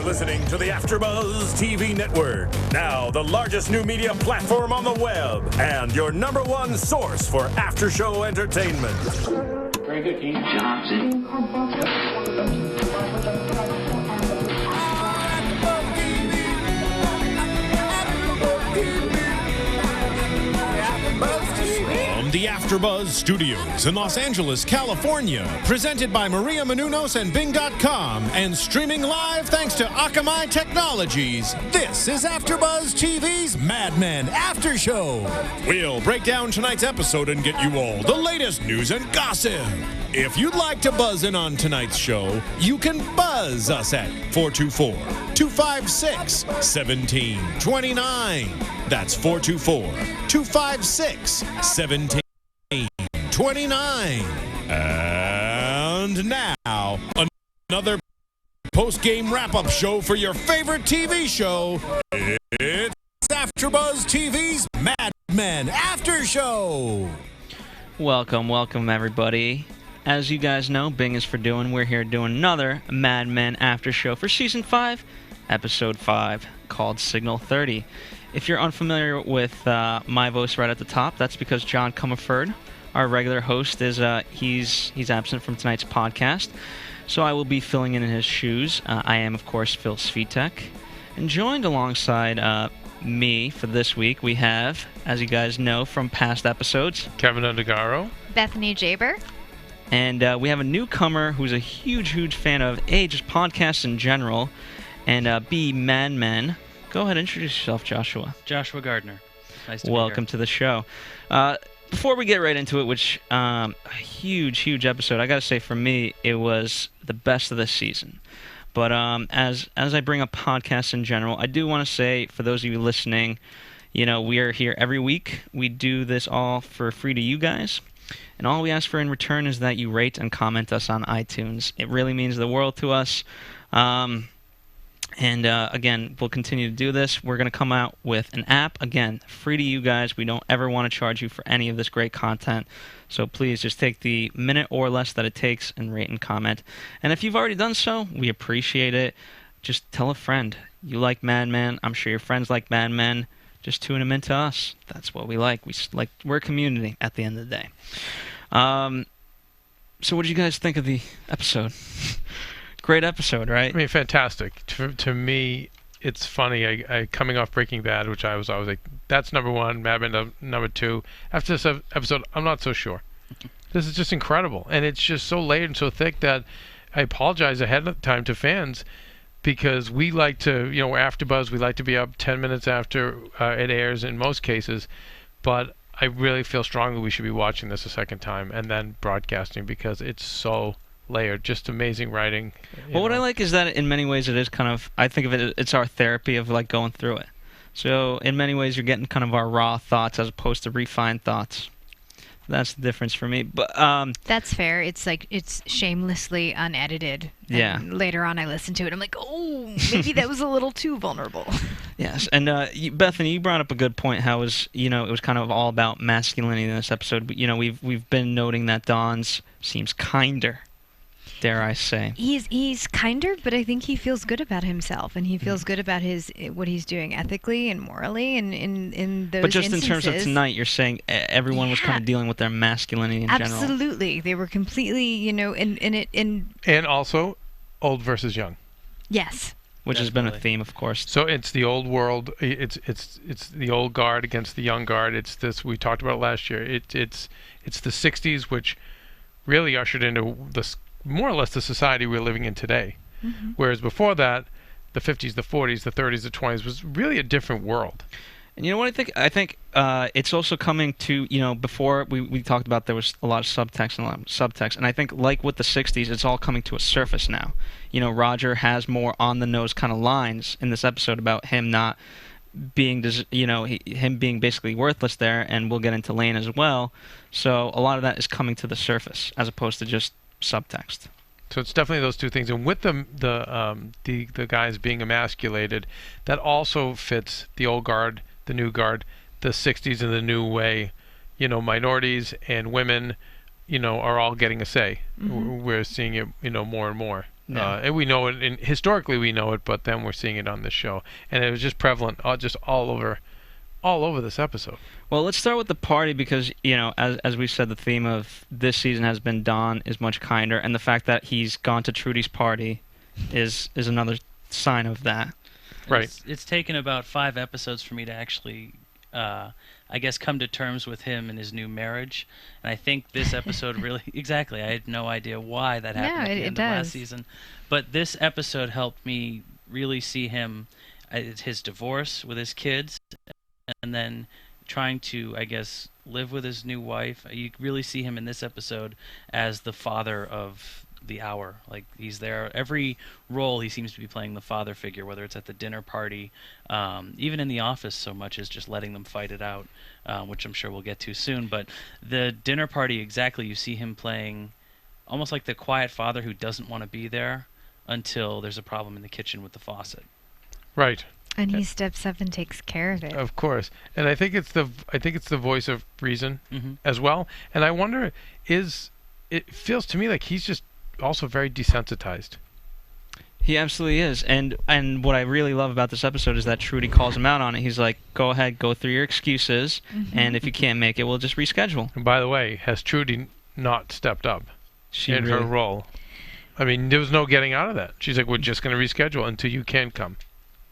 listening to the AFTERBUZZ TV network. Now, the largest new media platform on the web and your #1 source for after-show entertainment. Very good, Keven. Johnson. From the AFTERBUZZ Studios in Los Angeles, California, presented by Maria Menounos and Bing.com, and streaming live thanks to Akamai Technologies, this is AFTERBUZZ TV's Mad Men After Show. We'll break down tonight's episode and get you all the latest news and gossip. If you'd like to buzz in on tonight's show, you can buzz us at 424-256-1729. That's 424-256-1729. And now, another post-game wrap-up show for your favorite TV show. It's AFTERBUZZ TV's Mad Men After Show. Welcome, everybody. As you guys know, Bing is for doing. We're here doing another Mad Men After Show for Season 5, Episode 5, called Signal 30. If you're unfamiliar with my voice right at the top, that's because John Comerford, our regular host, is he's absent from tonight's podcast, so I will be filling in his shoes. I am, of course, Phil Svitek, and joined alongside me for this week, we have, as you guys know from past episodes, Keven Undergaro, Bethany Jaber, and we have a newcomer who's a huge fan of A, just podcasts in general, and B, Mad Men. Go ahead, introduce yourself, Joshua. Joshua Gardner. Nice to be Welcome to the show. Before we get right into it, which a huge episode, I gotta say for me, it was the best of this season. But as I bring up podcasts in general, I do want to say, for those of you listening, you know, we are here every week. We do this all for free to you guys. And all we ask for in return is that you rate and comment us on iTunes. It really means the world to us. Again, we'll continue to do this. We're going to come out with an app, again, free to you guys. We don't ever want to charge you for any of this great content. So please just take the minute or less that it takes and rate and comment. And if you've already done so, we appreciate it. Just tell a friend. You like Mad Men. I'm sure your friends like Mad Men. Just tune them into us. That's what we like. We're a community at the end of the day. So what did you guys think of the episode? Great episode, right? I mean, fantastic. To me, it's funny. I coming off Breaking Bad, which I was like, that's #1, Mad Men #2. After this episode, I'm not so sure. This is just incredible, and it's just so layered and so thick that I apologize ahead of time to fans, because we like to, you know, AfterBuzz, we like to be up 10 minutes after it airs in most cases, but I really feel strongly we should be watching this a second time and then broadcasting, because it's so layered, just amazing writing. Well, what I like is that in many ways it is kind of, I think of it, it's our therapy of like going through it. So in many ways you're getting kind of our raw thoughts as opposed to refined thoughts. That's the difference for me. But that's fair. It's like, it's shamelessly unedited. Yeah. And later on I listen to it, I'm like, oh, maybe that was a little too vulnerable. Yes. And Bethany, you brought up a good point. How it was kind of all about masculinity in this episode. But, we've been noting that Don's seems kinder, dare I say. He's kinder, but I think he feels good about himself, and he feels good about what he's doing ethically and morally, and in those But just instances, in terms of tonight, you're saying everyone was kind of dealing with their masculinity in general. Absolutely, they were completely, and also old versus young. Yes. Which has been a theme, of course. So it's the old world. It's the old guard against the young guard. It's this we talked about last year. It's the '60s, which really ushered into more or less the society we're living in today. Mm-hmm. Whereas before that, the 50s, the 40s, the 30s, the 20s was really a different world. And you know what I think? I think it's also coming to, before we talked about there was a lot of subtext and a lot of subtext. And I think like with the 60s, it's all coming to a surface now. Roger has more on-the-nose kind of lines in this episode about him not being, him being basically worthless there, and we'll get into Lane as well. So a lot of that is coming to the surface as opposed to just subtext. So it's definitely those two things, and with the guys being emasculated, that also fits the old guard, the new guard, the '60s in the new way. Minorities and women, are all getting a say. Mm-hmm. We're seeing it, more and more. Yeah. And we know it, and historically we know it, but then we're seeing it on this show, and it was just prevalent, just all over this episode. Well, let's start with the party because, as we said, the theme of this season has been Don is much kinder, and the fact that he's gone to Trudy's party is another sign of that. Right. It's taken about 5 episodes for me to actually, I guess, come to terms with him and his new marriage. And I think this episode really, exactly, I had no idea why that happened at the end of last season. But this episode helped me really see him, his divorce with his kids, and then trying to, I guess, live with his new wife. You really see him in this episode as the father of the hour. Like, he's there. Every role he seems to be playing the father figure, whether it's at the dinner party, even in the office so much as just letting them fight it out, which I'm sure we'll get to soon. But the dinner party, exactly, you see him playing almost like the quiet father who doesn't want to be there until there's a problem in the kitchen with the faucet. Right. And he steps up and takes care of it. Of course. And I think it's the voice of reason as well. And I wonder, it feels to me like he's just also very desensitized. He absolutely is. And what I really love about this episode is that Trudy calls him out on it. He's like, go ahead, go through your excuses, and if you can't make it, we'll just reschedule. And by the way, has Trudy not stepped up in her role? I mean, there was no getting out of that. She's like, we're just going to reschedule until you can come.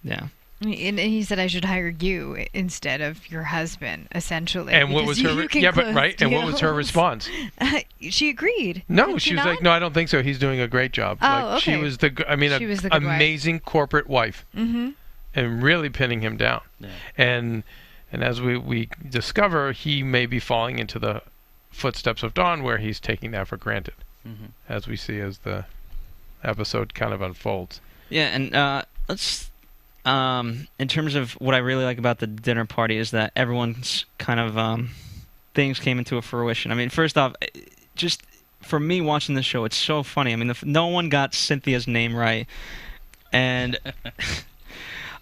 Yeah. And he said I should hire you instead of your husband, essentially. And what was her? And what was her response? She agreed. No, she was like, "No, I don't think so. He's doing a great job." Oh, like, okay. She was the amazing corporate wife, and really pinning him down. Yeah. And as we discover, he may be falling into the footsteps of Dawn, where he's taking that for granted, as we see as the episode kind of unfolds. Yeah, and let's. In terms of what I really like about the dinner party is that everyone's kind of things came into a fruition. I mean, first off, just for me watching this show, it's so funny. I mean, no one got Cynthia's name right, and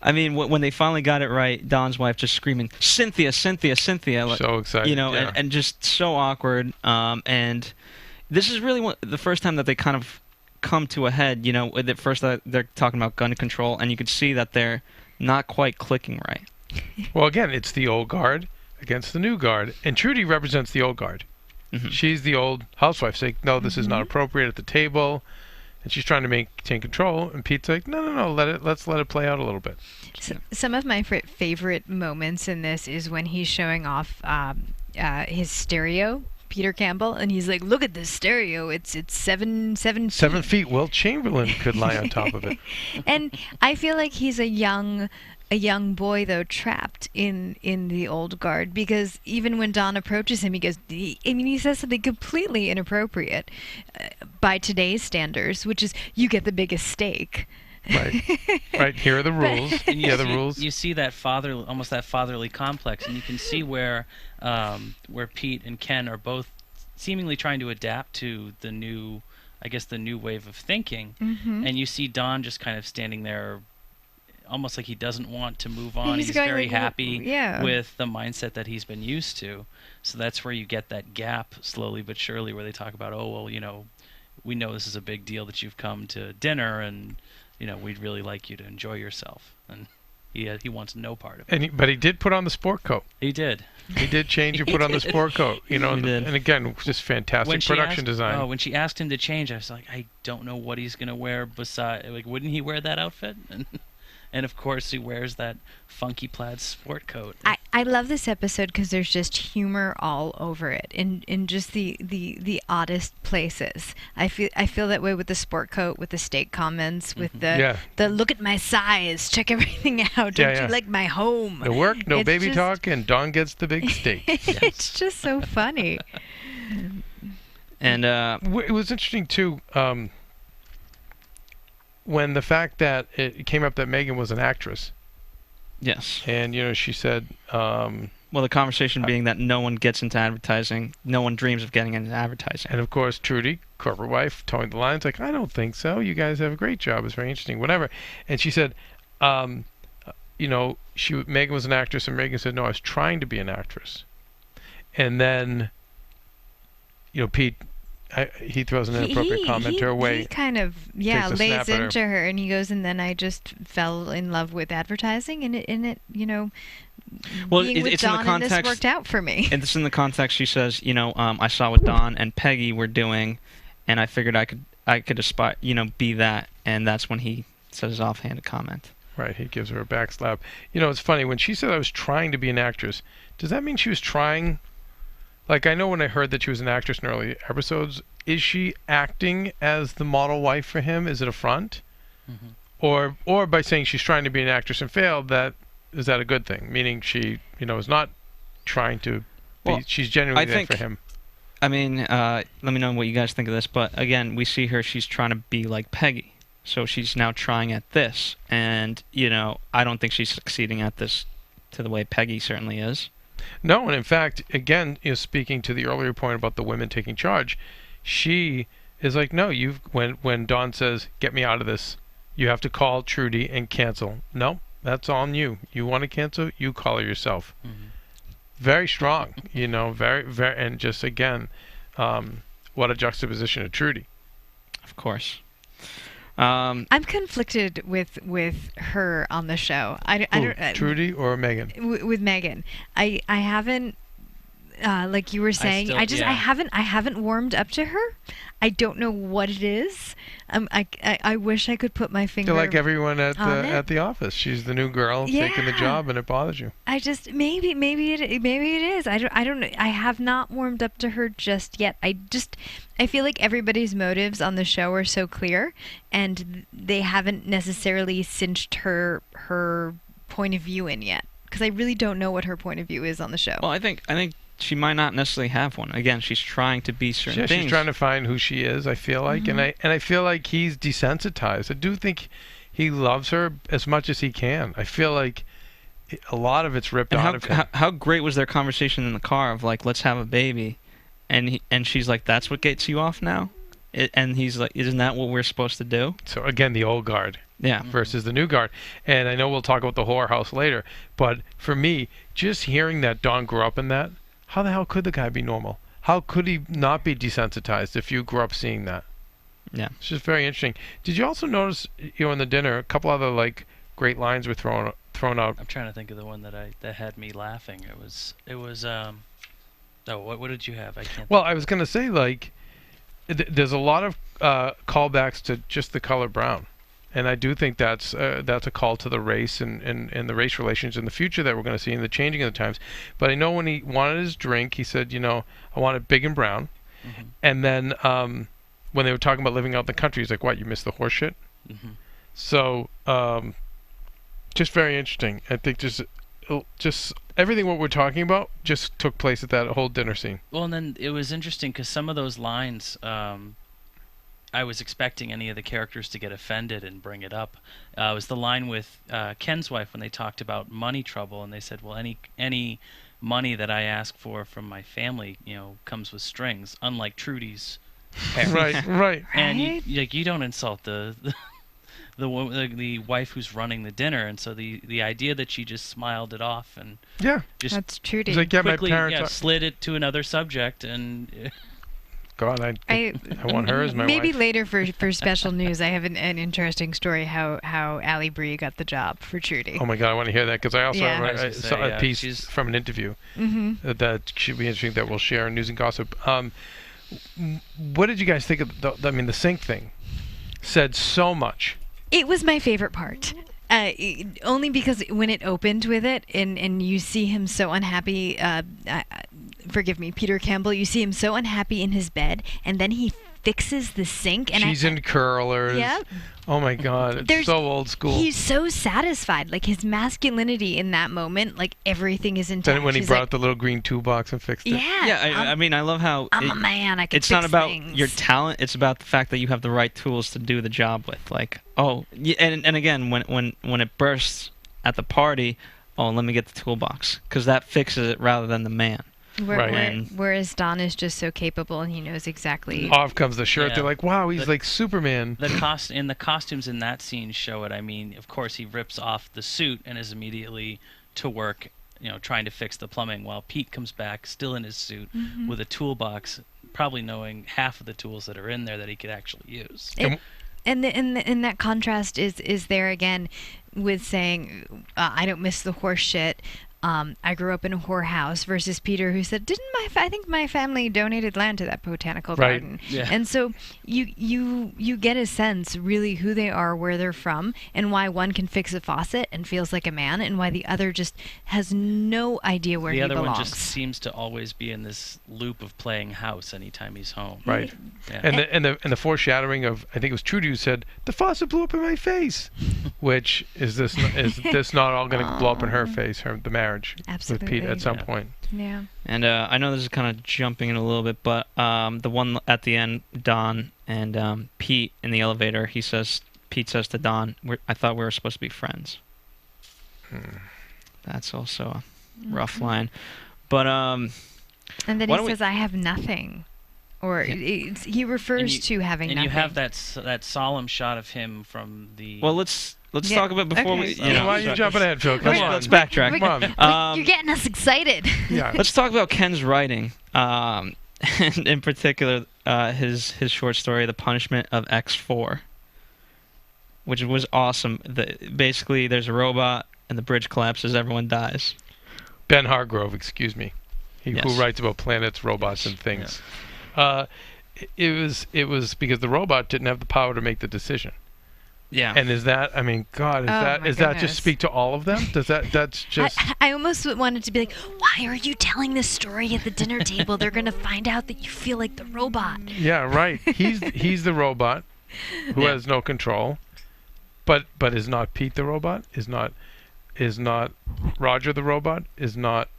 I mean, when they finally got it right, Don's wife just screaming, "Cynthia, Cynthia, Cynthia!" Like, so excited, and just so awkward. And this is really the first time that they kind of come to a head. At first they're talking about gun control, and you could see that they're not quite clicking right. Well, again, it's the old guard against the new guard, and Trudy represents the old guard. She's the old housewife saying, no, this is not appropriate at the table, and she's trying to maintain control, and Pete's like, no, let's let it play out a little bit. Some of my favorite moments in this is when he's showing off his stereo, Peter Campbell, and he's like, look at this stereo, it's 7 feet. Will Chamberlain could lie on top of it. And I feel like he's a young boy, though, trapped in the old guard, because even when Don approaches him, he says something completely inappropriate by today's standards, which is, you get the biggest steak. Right. Here are the rules. The rules. You see that almost that fatherly complex, and you can see where Pete and Ken are both seemingly trying to adapt to the new wave of thinking, and you see Don just kind of standing there, almost like he doesn't want to move on. He's very happy with the mindset that he's been used to. So that's where you get that gap slowly but surely, where they talk about, oh well, we know this is a big deal that you've come to dinner, and we'd really like you to enjoy yourself. And he wants no part of it. But he did put on the sport coat. He did. He did change and put on the sport coat. And again, just fantastic production design. Oh, when she asked him to change, I was like, I don't know what he's gonna wear beside. Like, wouldn't he wear that outfit? And of course, he wears that funky plaid sport coat. I love this episode because there's just humor all over it, in just the oddest places. I feel that way with the sport coat, with the steak comments, with the look at my size, check everything out. Don't you like my home? No work, no baby talk, and Dawn gets the big steak. It's just so funny. And it was interesting too. When the fact that it came up that Megan was an actress. Yes. And, she said... well, the conversation being that no one gets into advertising. No one dreams of getting into advertising. And, of course, Trudy, corporate wife, towing the lines, like, I don't think so. You guys have a great job. It's very interesting, whatever. And she said, Megan was an actress, and Megan said, no, I was trying to be an actress. And then, Pete he throws an inappropriate comment her way. He kind of lays into her, and he goes, and then I just fell in love with advertising, and it well, being with it's Don in the context, and this worked out for me. And it's in the context. She says, I saw what Don and Peggy were doing, and I figured I could aspire, be that, and that's when he says his offhanded comment. Right, he gives her a backslap. It's funny when she said I was trying to be an actress. Does that mean she was trying? Like, I know when I heard that she was an actress in early episodes, is she acting as the model wife for him? Is it a front? Mm-hmm. Or by saying she's trying to be an actress and failed, is that a good thing? Meaning she, is not trying to be, she's genuinely there for him. I mean, let me know what you guys think of this, but again, we see her, she's trying to be like Peggy. So she's now trying at this, and, I don't think she's succeeding at this to the way Peggy certainly is. No, and in fact, again, speaking to the earlier point about the women taking charge, she is like, no, when Dawn says, get me out of this, you have to call Trudy and cancel. No, that's on you. You want to cancel, you call her yourself. Mm-hmm. Very strong, very, very, and just again, what a juxtaposition of Trudy. Of course. I'm conflicted with her on the show. I don't Trudy or Megan? With Megan, I haven't. Like you were saying, I haven't warmed up to her. I don't know what it is. I wish I could put my finger. You're like everyone at the office. She's the new girl taking the job, and it bothers you. I just maybe it is. I don't know. I have not warmed up to her just yet. I feel like everybody's motives on the show are so clear, and they haven't necessarily cinched her point of view in yet. Because I really don't know what her point of view is on the show. Well, I think she might not necessarily have one. Again, she's trying to be certain things. She's trying to find who she is, I feel like. Mm-hmm. And I feel like he's desensitized. I do think he loves her as much as he can. I feel like a lot of it's ripped out of him. How great was their conversation in the car of like, let's have a baby? And she's like, that's what gets you off now? And he's like, isn't that what we're supposed to do? So again, the old guard. Yeah. Versus the new guard. And I know we'll talk about the whorehouse later, but for me, just hearing that Dawn grew up in that, how the hell could the guy be normal? How could he not be desensitized if you grew up seeing that? Yeah. It's just very interesting. Did you also notice, in the dinner, a couple other great lines were thrown out? I'm trying to think of the one that had me laughing. It was what did you have? I can't. Well, I was going to say there's a lot of callbacks to just the color brown. And I do think that's a call to the race and the race relations in the future that we're going to see in the changing of the times. But I know when he wanted his drink, he said, I want it big and brown. Mm-hmm. And then when they were talking about living out in the country, he's like, what, you missed the horse shit? Mm-hmm. So just very interesting. I think just everything what we're talking about just took place at that whole dinner scene. Well, and then it was interesting because some of those lines... I was expecting any of the characters to get offended and bring it up. It was the line with Ken's wife when they talked about money trouble, and they said, well, any money that I ask for from my family, comes with strings, unlike Trudy's parents. Right. And you don't insult the wife who's running the dinner, and so the idea that she just smiled it off and just that's Trudy. Like, quickly slid it to another subject and. God, I want her as my maybe wife. Later for special news, I have an interesting story how Allie Brie got the job for Trudy. Oh my God, I want to hear that because I also saw a piece from an interview that should be interesting that we'll share in News and Gossip. What did you guys think of the sink thing? Said so much. It was my favorite part. Only because when it opened with it and you see him so unhappy, forgive me, Peter Campbell, you see him so unhappy in his bed, and then he fixes the sink. And she's in curlers. Yep. Oh my God, it's so old school. He's so satisfied, like his masculinity in that moment, like everything is intact. Then when he brought out the little green toolbox and fixed it. Yeah. I mean, I love how I'm a man. I can it's not fix about things. your talent. It's about the fact that you have the right tools to do the job with. Like, and again, when it bursts at the party, let me get the toolbox because that fixes it rather than the man. Whereas Don is just so capable and he knows exactly. Off comes the shirt. Yeah. They're like, wow, he's like Superman. The costumes in that scene show it. I mean, of course, he rips off the suit and is immediately to work, trying to fix the plumbing, while Pete comes back still in his suit with a toolbox probably knowing half of the tools that are in there that he could actually use. And that contrast is there again with saying, I don't miss the horse shit. I grew up in a whorehouse versus Peter, who said, I think my family donated land to that botanical garden. Yeah. And so you get a sense really who they are, where they're from, and why one can fix a faucet and feels like a man, and why the other just has no idea where he belongs. The other one just seems to always be in this loop of playing house anytime he's home. Right. Yeah. And the foreshadowing of, I think it was Trudy who said, the faucet blew up in my face, which is this not all going to blow up in her face, the marriage Absolutely. with Pete at some point. Yeah. And I know this is kind of jumping in a little bit, but the one at the end, Don and Pete in the elevator, Pete says to Don, I thought we were supposed to be friends. That's also a rough line. But and then he says, I have nothing. Or he refers to having nothing. And you have that solemn shot of him from the... Well, let's talk about before we... Why are you jumping ahead, Phil? Come on. Let's backtrack. Come on. You're getting us excited. Yeah. Let's talk about Ken's writing. And in particular, his short story, The Punishment of X4, which was awesome. Basically, there's a robot, and the bridge collapses, everyone dies. Ben Hargrove, excuse me. Who Yes. writes about planets, robots, and things. Yeah. It was because the robot didn't have the power to make the decision. Yeah. And is that, I mean, God, is that just speak to all of them? That's just... I almost wanted to be like, why are you telling this story at the dinner table? They're going to find out that you feel like the robot. Yeah, right. He's the robot who has no control. But is not Pete the robot? Is not Roger the robot? Is not...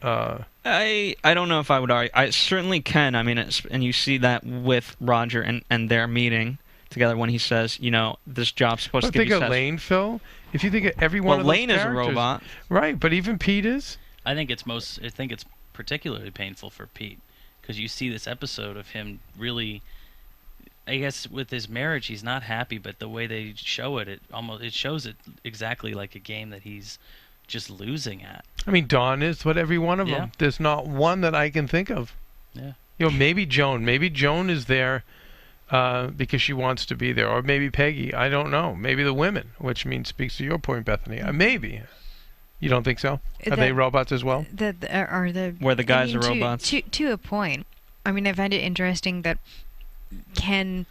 I don't know if I would argue. I certainly can. I mean, and you see that with Roger and their meeting together when he says, this job's supposed to give you... Think of Lane, Phil. If you think of every one of those Lane is a characters- robot. Right, but even Pete is? I think it's particularly painful for Pete, because you see this episode of him really... I guess with his marriage, he's not happy, but the way they show it, it shows it exactly like a game that he's just losing at. I mean, Dawn is, but every one of them. There's not one that I can think of. Yeah. Maybe Joan. Maybe Joan is there because she wants to be there, or maybe Peggy. I don't know. Maybe the women, which speaks to your point, Bethany. Maybe. You don't think so? Are they robots as well? Where the guys are robots? To a point. I mean, I find it interesting that Ken,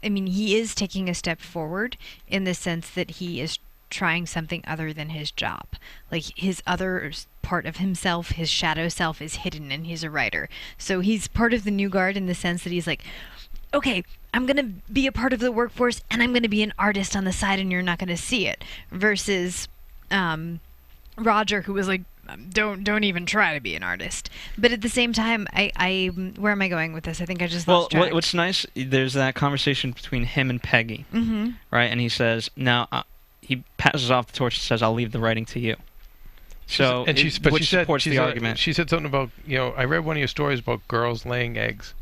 he is taking a step forward in the sense that he is trying something other than his job. Like, his other part of himself, his shadow self, is hidden, and he's a writer. So he's part of the new guard in the sense that he's like, okay, I'm going to be a part of the workforce, and I'm going to be an artist on the side, and you're not going to see it. Versus Roger, who was like, don't even try to be an artist. But at the same time, I where am I going with this? I think I just lost track. What's nice, there's that conversation between him and Peggy, right? And he says, he passes off the torch and says, I'll leave the writing to you. So, which supports the argument. She said something about, I read one of your stories about girls laying eggs.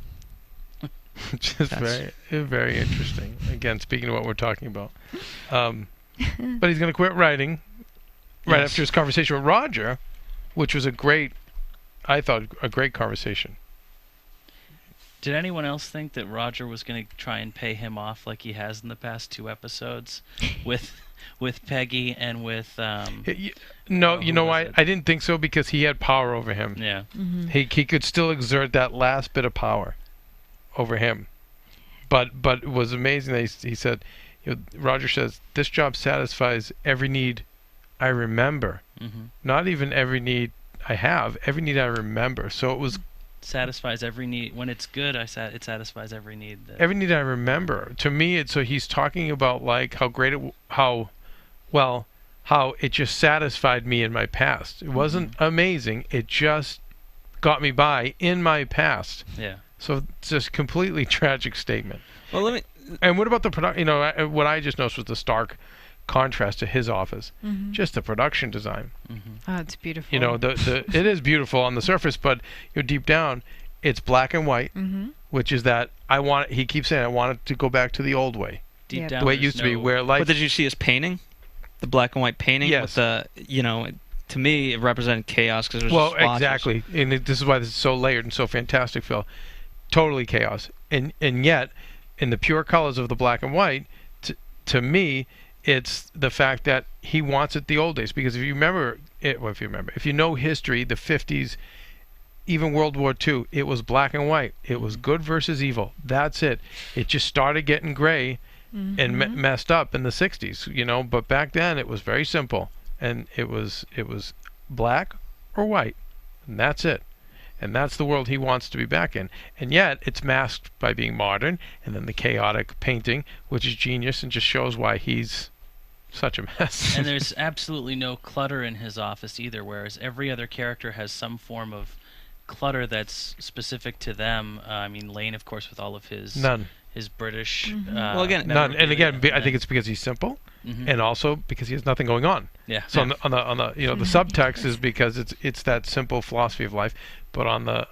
Which is very, very interesting. Again, speaking of what we're talking about. But he's going to quit writing right after his conversation with Roger, which was I thought, a great conversation. Did anyone else think that Roger was going to try and pay him off like he has in the past 2 episodes with Peggy and with... No, you know why? I didn't think so, because he had power over him. Yeah. Mm-hmm. He could still exert that last bit of power over him. But it was amazing that he said, Roger says, this job satisfies every need I remember. Mm-hmm. Not even every need I have, every need I remember. So it was... Satisfies every need. When it's good, it satisfies every need. Every need I remember. To me, so he's talking about like how great how it just satisfied me in my past. It wasn't amazing. It just got me by in my past. Yeah. So it's just completely tragic statement. Well, And what about the production? What I just noticed was the stark contrast to his office. Mm-hmm. Just the production design. Mm-hmm. Oh, it's beautiful. It is beautiful on the surface, but deep down, it's black and white, which is that he keeps saying, I want it to go back to the old way. Deep down, the way it used to be, where like... But did you see his painting? The black and white painting? Yes. With to me, it represented chaos because it was just splotches. Exactly. And this is why this is so layered and so fantastic, Phil. totally chaos. And yet, in the pure colors of the black and white, to me, it's the fact that he wants it the old days. Because if you know history, the 50s, even World War II, it was black and white. It was good versus evil. That's it. It just started getting gray and messed up in the 60s, you know. But back then, it was very simple, and it was black or white, and that's it. And that's the world he wants to be back in. And yet, it's masked by being modern, and then the chaotic painting, which is genius and just shows why he's such a mess. And there's absolutely no clutter in his office either, whereas every other character has some form of clutter that's specific to them. I mean, Lane, of course, with all of his British. Well, again, none. And again, I think it's because he's simple, and also because he has nothing going on. Yeah. So on the you know, the subtext is because it's that simple philosophy of life, but on the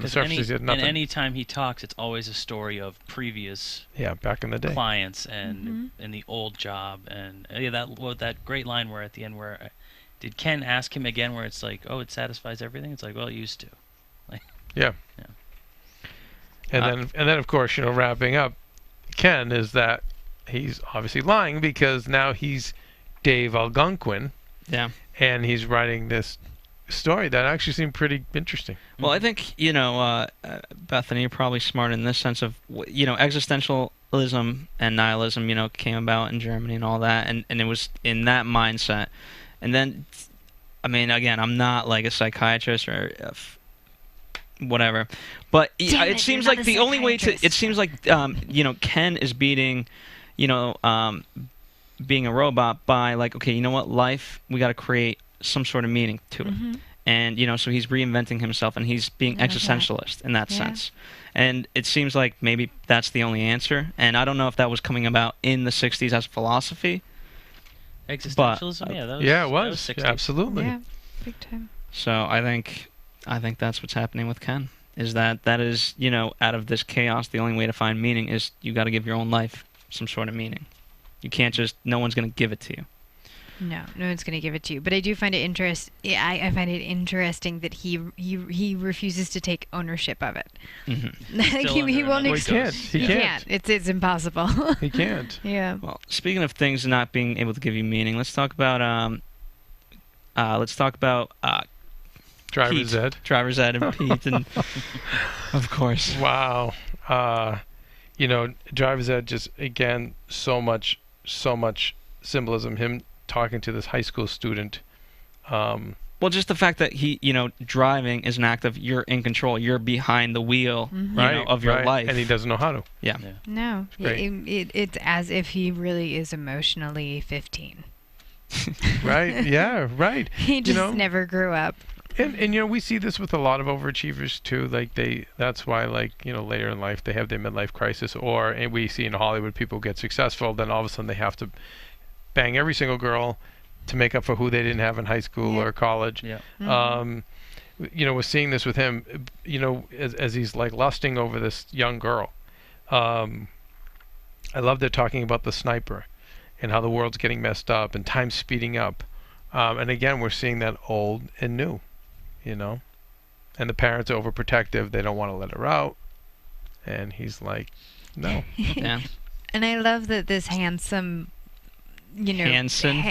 surface he has nothing. And any time he talks, it's always a story of previous back in the day clients and the old job, and that great line where at the end where did Ken ask him again where it's like, oh, it satisfies everything? It's like, well, it used to. Like, yeah. And then of course, you know, wrapping up Ken is that he's obviously lying because now he's Dave Algonquin. Yeah. And he's writing this story that actually seemed pretty interesting. Well, I think, you know, Bethany, you're probably smart in this sense of, you know, existentialism and nihilism, you know, came about in Germany and all that, and it was in that mindset. And then, I mean, again, I'm not like a psychiatrist or whatever, but it seems like the only way to, it seems like, you know, Ken is beating, you know, being a robot by like, okay, you know what, life, we got to create some sort of meaning to it. And, you know, so he's reinventing himself and he's being existentialist in that sense. And it seems like maybe that's the only answer. And I don't know if that was coming about in the 60s as a philosophy. Existentialism, it was. Absolutely. Yeah, big time. So I think that's what's happening with Ken. Is that is, you know, out of this chaos, the only way to find meaning is you got to give your own life some sort of meaning. You can't just, no one's going to give it to you. No one's going to give it to you. But I do find it I find it interesting that he refuses to take ownership of it. Like he won't. He can't. It's impossible. He can't. Yeah. Well, speaking of things not being able to give you meaning, let's talk about Driver's Ed. Driver's Ed and Pete, and of course. Wow. You know, Driver's Ed just, again, so much symbolism. Him talking to this high school student. Well, just the fact that he, you know, driving is an act of you're in control. You're behind the wheel, you know, of your life. And he doesn't know how to. Yeah. No. It's as if he really is emotionally 15. Right. Yeah. Right. He just never grew up. And you know, we see this with a lot of overachievers too. Like that's why, like, you know, later in life they have their midlife crisis, and we see in Hollywood people get successful, then all of a sudden they have to bang every single girl to make up for who they didn't have in high school or college. Yeah. You know, we're seeing this with him, you know, as he's like lusting over this young girl. I love they're talking about the sniper and how the world's getting messed up and time's speeding up. And again, we're seeing that old and new, you know, and the parents are overprotective. They don't want to let her out. And he's like, no. Yeah. And I love that this handsome, you know, handsome.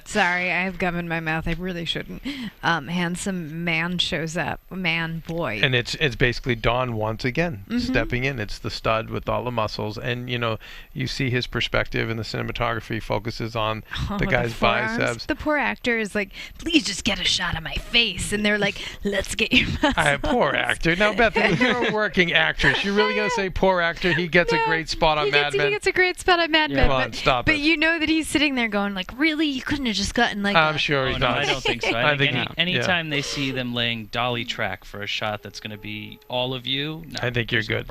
Sorry, I have gum in my mouth. I really shouldn't. Handsome man shows up. Boy. And it's basically Don once again stepping in. It's the stud with all the muscles, and you know, you see his perspective, and the cinematography focuses on the guy's biceps. The poor actor is like, please just get a shot of my face, and they're like, let's get your muscles. Poor actor. Now, Bethany, you're a working actress. You're really gonna say poor actor? He gets a great spot on Mad Men. He gets a great spot on Mad Men. Stop but it. you know that he's sitting there going like, really? You couldn't have just gotten like I'm sure he's not. I don't think so. I think anytime they see them laying dolly track for a shot that's going to be all of you, I think you're good.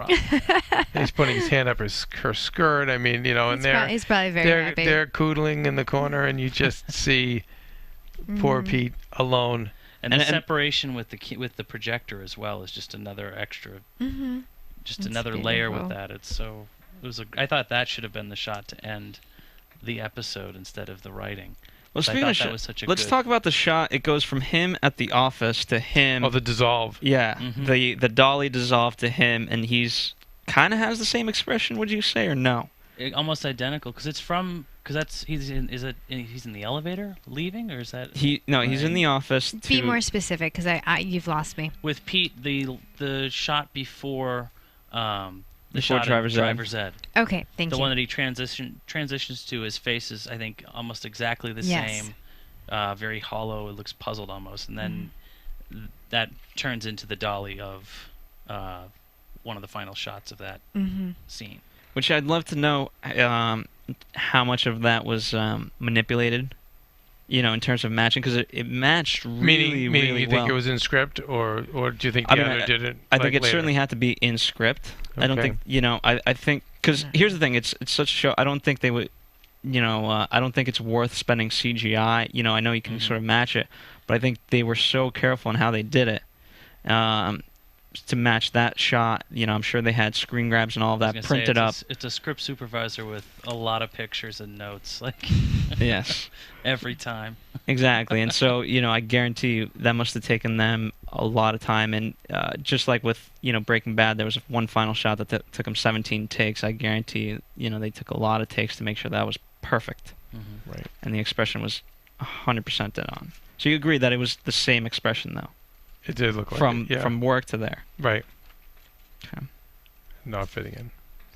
He's putting his hand up her skirt. I mean, you know, and he's probably very happy. They're coodling in the corner, and you just see poor Pete alone. And the separation with the projector as well is just another extra, just another layer with that. I thought that should have been the shot to end the episode instead of the writing. Well, So I speaking of thought that was such a let's good... talk about the shot. It goes from him at the office to him. Oh, the dissolve. Yeah, Mhm. the dolly dissolved to him, and he's kind of has the same expression. Would you say or no? Almost identical, because he's in the elevator leaving, or is that He's in the office. Be more specific, because you've lost me. with Pete, the shot before the Before shot Driver's of Ed. Driver's Ed. Okay, thank The you. one that he transitions to, his face is, I think, almost exactly the Yes. same. Very hollow. It looks puzzled almost, and then that turns into the dolly of one of the final shots of that scene. Which I'd love to know how much of that was manipulated, in terms of matching, because it matched really, Meaning really you well. think it was in script, or do you think the other did it? I think it later? certainly had to be in script. I don't Okay. think, I think, because here's the thing, it's such a show, I don't think they would, I don't think it's worth spending CGI. I know you can sort of match it, but I think they were so careful in how they did it. To match that shot, I'm sure they had screen grabs and all of I was that gonna printed say, up. It's a script supervisor with a lot of pictures and notes, like Yes, every time. exactly. And so, I guarantee you that must have taken them a lot of time. And just like with, Breaking Bad, there was one final shot that took them 17 takes. I guarantee you, they took a lot of takes to make sure that was perfect. Right. And the expression was 100% dead on. So you agree that it was the same expression, though? It did look like from it, yeah. from work to there. Right. Okay. Not fitting in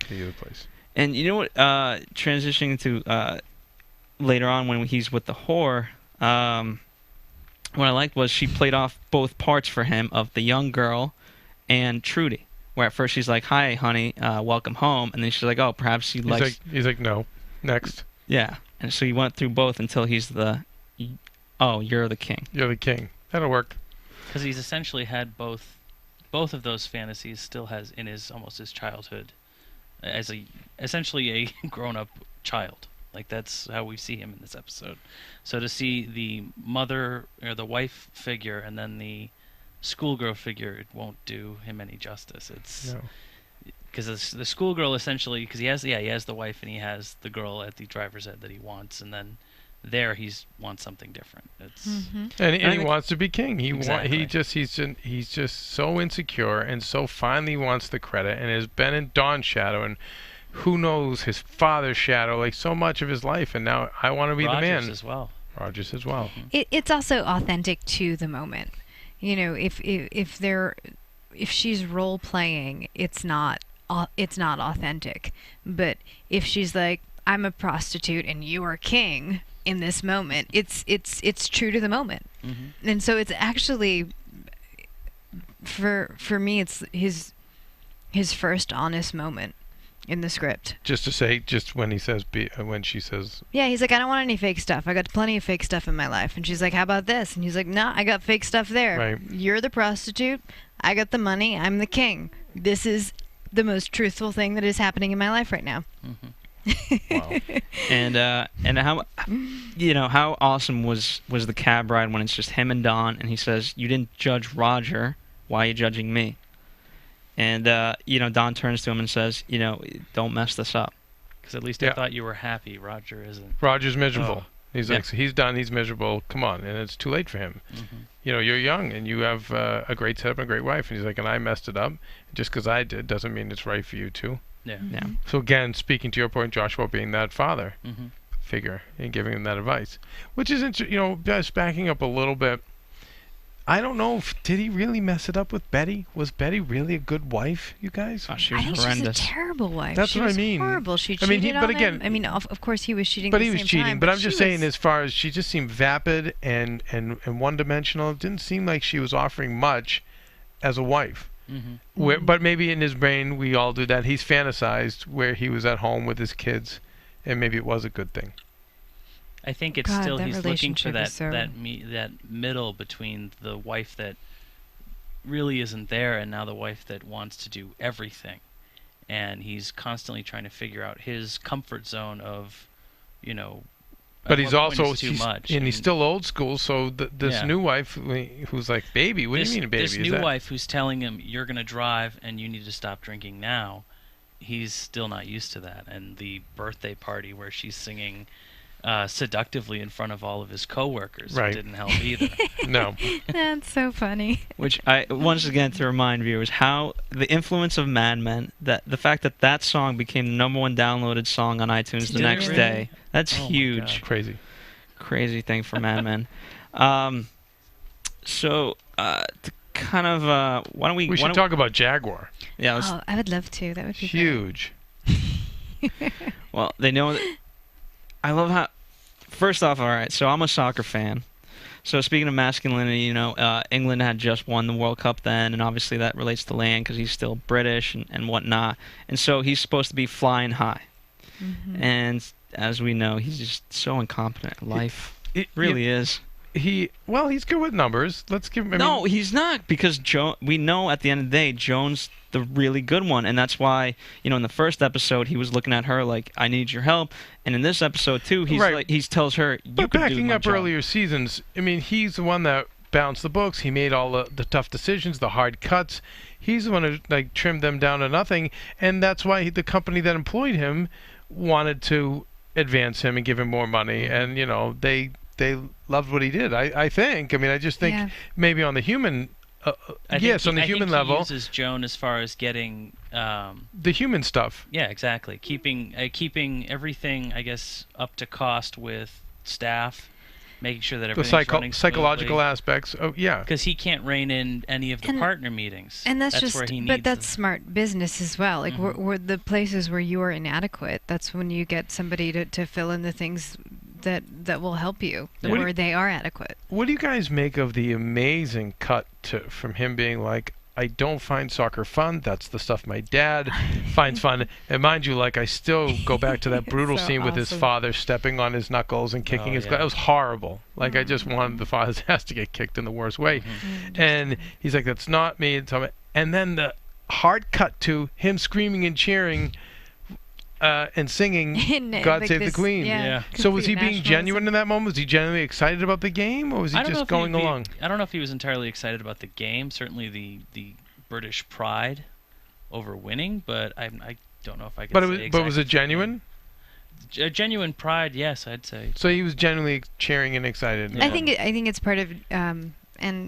to either place. And you know what? Transitioning to later on when he's with the whore, what I liked was she played off both parts for him of the young girl and Trudy. Where at first she's like, "Hi, honey, welcome home," and then she's like, "Oh, perhaps he likes." He's like, no. Next. Yeah, and so he went through both until he's the. Oh, you're the king. You're the king. That'll work. Because he's essentially had both of those fantasies. Still has in almost his childhood, as essentially a grown-up child. Like that's how we see him in this episode. So to see the mother or the wife figure and then the schoolgirl figure, it won't do him any justice. It's because the schoolgirl essentially, because he has the wife and he has the girl at the driver's ed that he wants, and then there he wants something different. It's and he wants to be king. Exactly. He's just so insecure and so finally wants the credit, and has been in Dawn's shadow and who knows his father's shadow like so much of his life, and now I want to be the man. Rogers as well. It's also authentic to the moment. If she's role playing, it's not authentic. But if she's like, I'm a prostitute and you are king in this moment, it's true to the moment. And so it's actually for me it's his first honest moment in the script. Just when she says, yeah, he's like, I don't want any fake stuff. I got plenty of fake stuff in my life. And she's like, how about this? And he's like, nah, I got fake stuff there. Right. You're the prostitute. I got the money. I'm the king. This is the most truthful thing that is happening in my life right now. wow. And how awesome was the cab ride when it's just him and Dawn, and he says, "You didn't judge Roger. Why are you judging me?" And Dawn turns to him and says, "Don't mess this up." Because at least I thought you were happy. Roger isn't. Roger's miserable. Oh. He's like, he's done. He's miserable. Come on, and it's too late for him. You're young and you have a great setup and a great wife. And he's like, and I messed it up. Just because I did doesn't mean it's right for you too. Yeah. Yeah. So again, speaking to your point, Joshua being that father figure and giving him that advice, which is just backing up a little bit. I don't know did he really mess it up with Betty? Was Betty really a good wife, you guys? Oh, she was I think horrendous. she's a terrible wife. That's she what was I mean. Horrible. She cheated on him. Of course he was cheating. But at he the was same cheating. time, But I'm just saying, was... as far as she just seemed vapid and one-dimensional. It didn't seem like she was offering much as a wife. But maybe in his brain, we all do that. He's fantasized where he was at home with his kids, and maybe it was a good thing. I think it's still he's looking for that middle between the wife that really isn't there and now the wife that wants to do everything, and he's constantly trying to figure out his comfort zone of, But he's also too much, and he's still old school. So this new wife who's like, baby, what do you mean, baby? This new wife who's telling him you're gonna drive and you need to stop drinking now. He's still not used to that, and the birthday party where she's singing seductively in front of all of his coworkers. Right. It didn't help either. No. That's so funny. Which I once again to remind viewers how the influence of Mad Men, that the fact that that song became the #1 downloaded song on iTunes the Did it next really? day. That's Oh my huge. God. Crazy. Crazy thing for Mad Men. So to kind of why don't we? We should talk about Jaguar. Yeah. Let's, Oh, I would love to. That would be Huge. well, they know that. I love how. First off, all right. So I'm a soccer fan. So speaking of masculinity, you know, England had just won the World Cup then, and obviously that relates to Lane because he's still British and whatnot. And so he's supposed to be flying high. Mm-hmm. And as we know, he's just so incompetent at life. It really is. He's good with numbers. Let's give him. No, he's not, because we know at the end of the day, Joan's the really good one, and that's why, you know, in the first episode he was looking at her like, I need your help, and in this episode too, he's Right. like, he tells her, you But could do backing my up job. earlier seasons, I mean, he's the one that balanced the books. He made all the tough decisions, the hard cuts. He's the one who like trimmed them down to nothing, and that's why the company that employed him wanted to advance him and give him more money, and you know they loved what he did. I think. I mean, I just think maybe on the human. I yes, think on the human level. He uses Joan as far as getting the human stuff. Yeah, exactly. Keeping everything, I guess, up to cost with staff, making sure that everything's running psychological smoothly. aspects. Oh, yeah. Because he can't rein in any of the partner meetings. And that's where he needs but that's smart business as well. Like, where the places where you are inadequate, that's when you get somebody to fill in the things that will help you, where they are adequate. What do you guys make of the amazing cut from him being like, I don't find soccer fun. That's the stuff my dad finds fun. And mind you, like, I still go back to that brutal scene with his father stepping on his knuckles and kicking his... It was horrible. Like, I just wanted the father's ass to get kicked in the worst way. And he's like, that's not me. And then the hard cut to him screaming and cheering and singing God like Save the Queen. Yeah. So was he being genuine in that moment? Was he genuinely excited about the game, or was he just going along? I don't know if he was entirely excited about the game. Certainly the British pride over winning, but I don't know if I can say exactly. But was it genuine? A genuine pride, yes, I'd say. So he was genuinely cheering and excited. Yeah. I think it's part of, and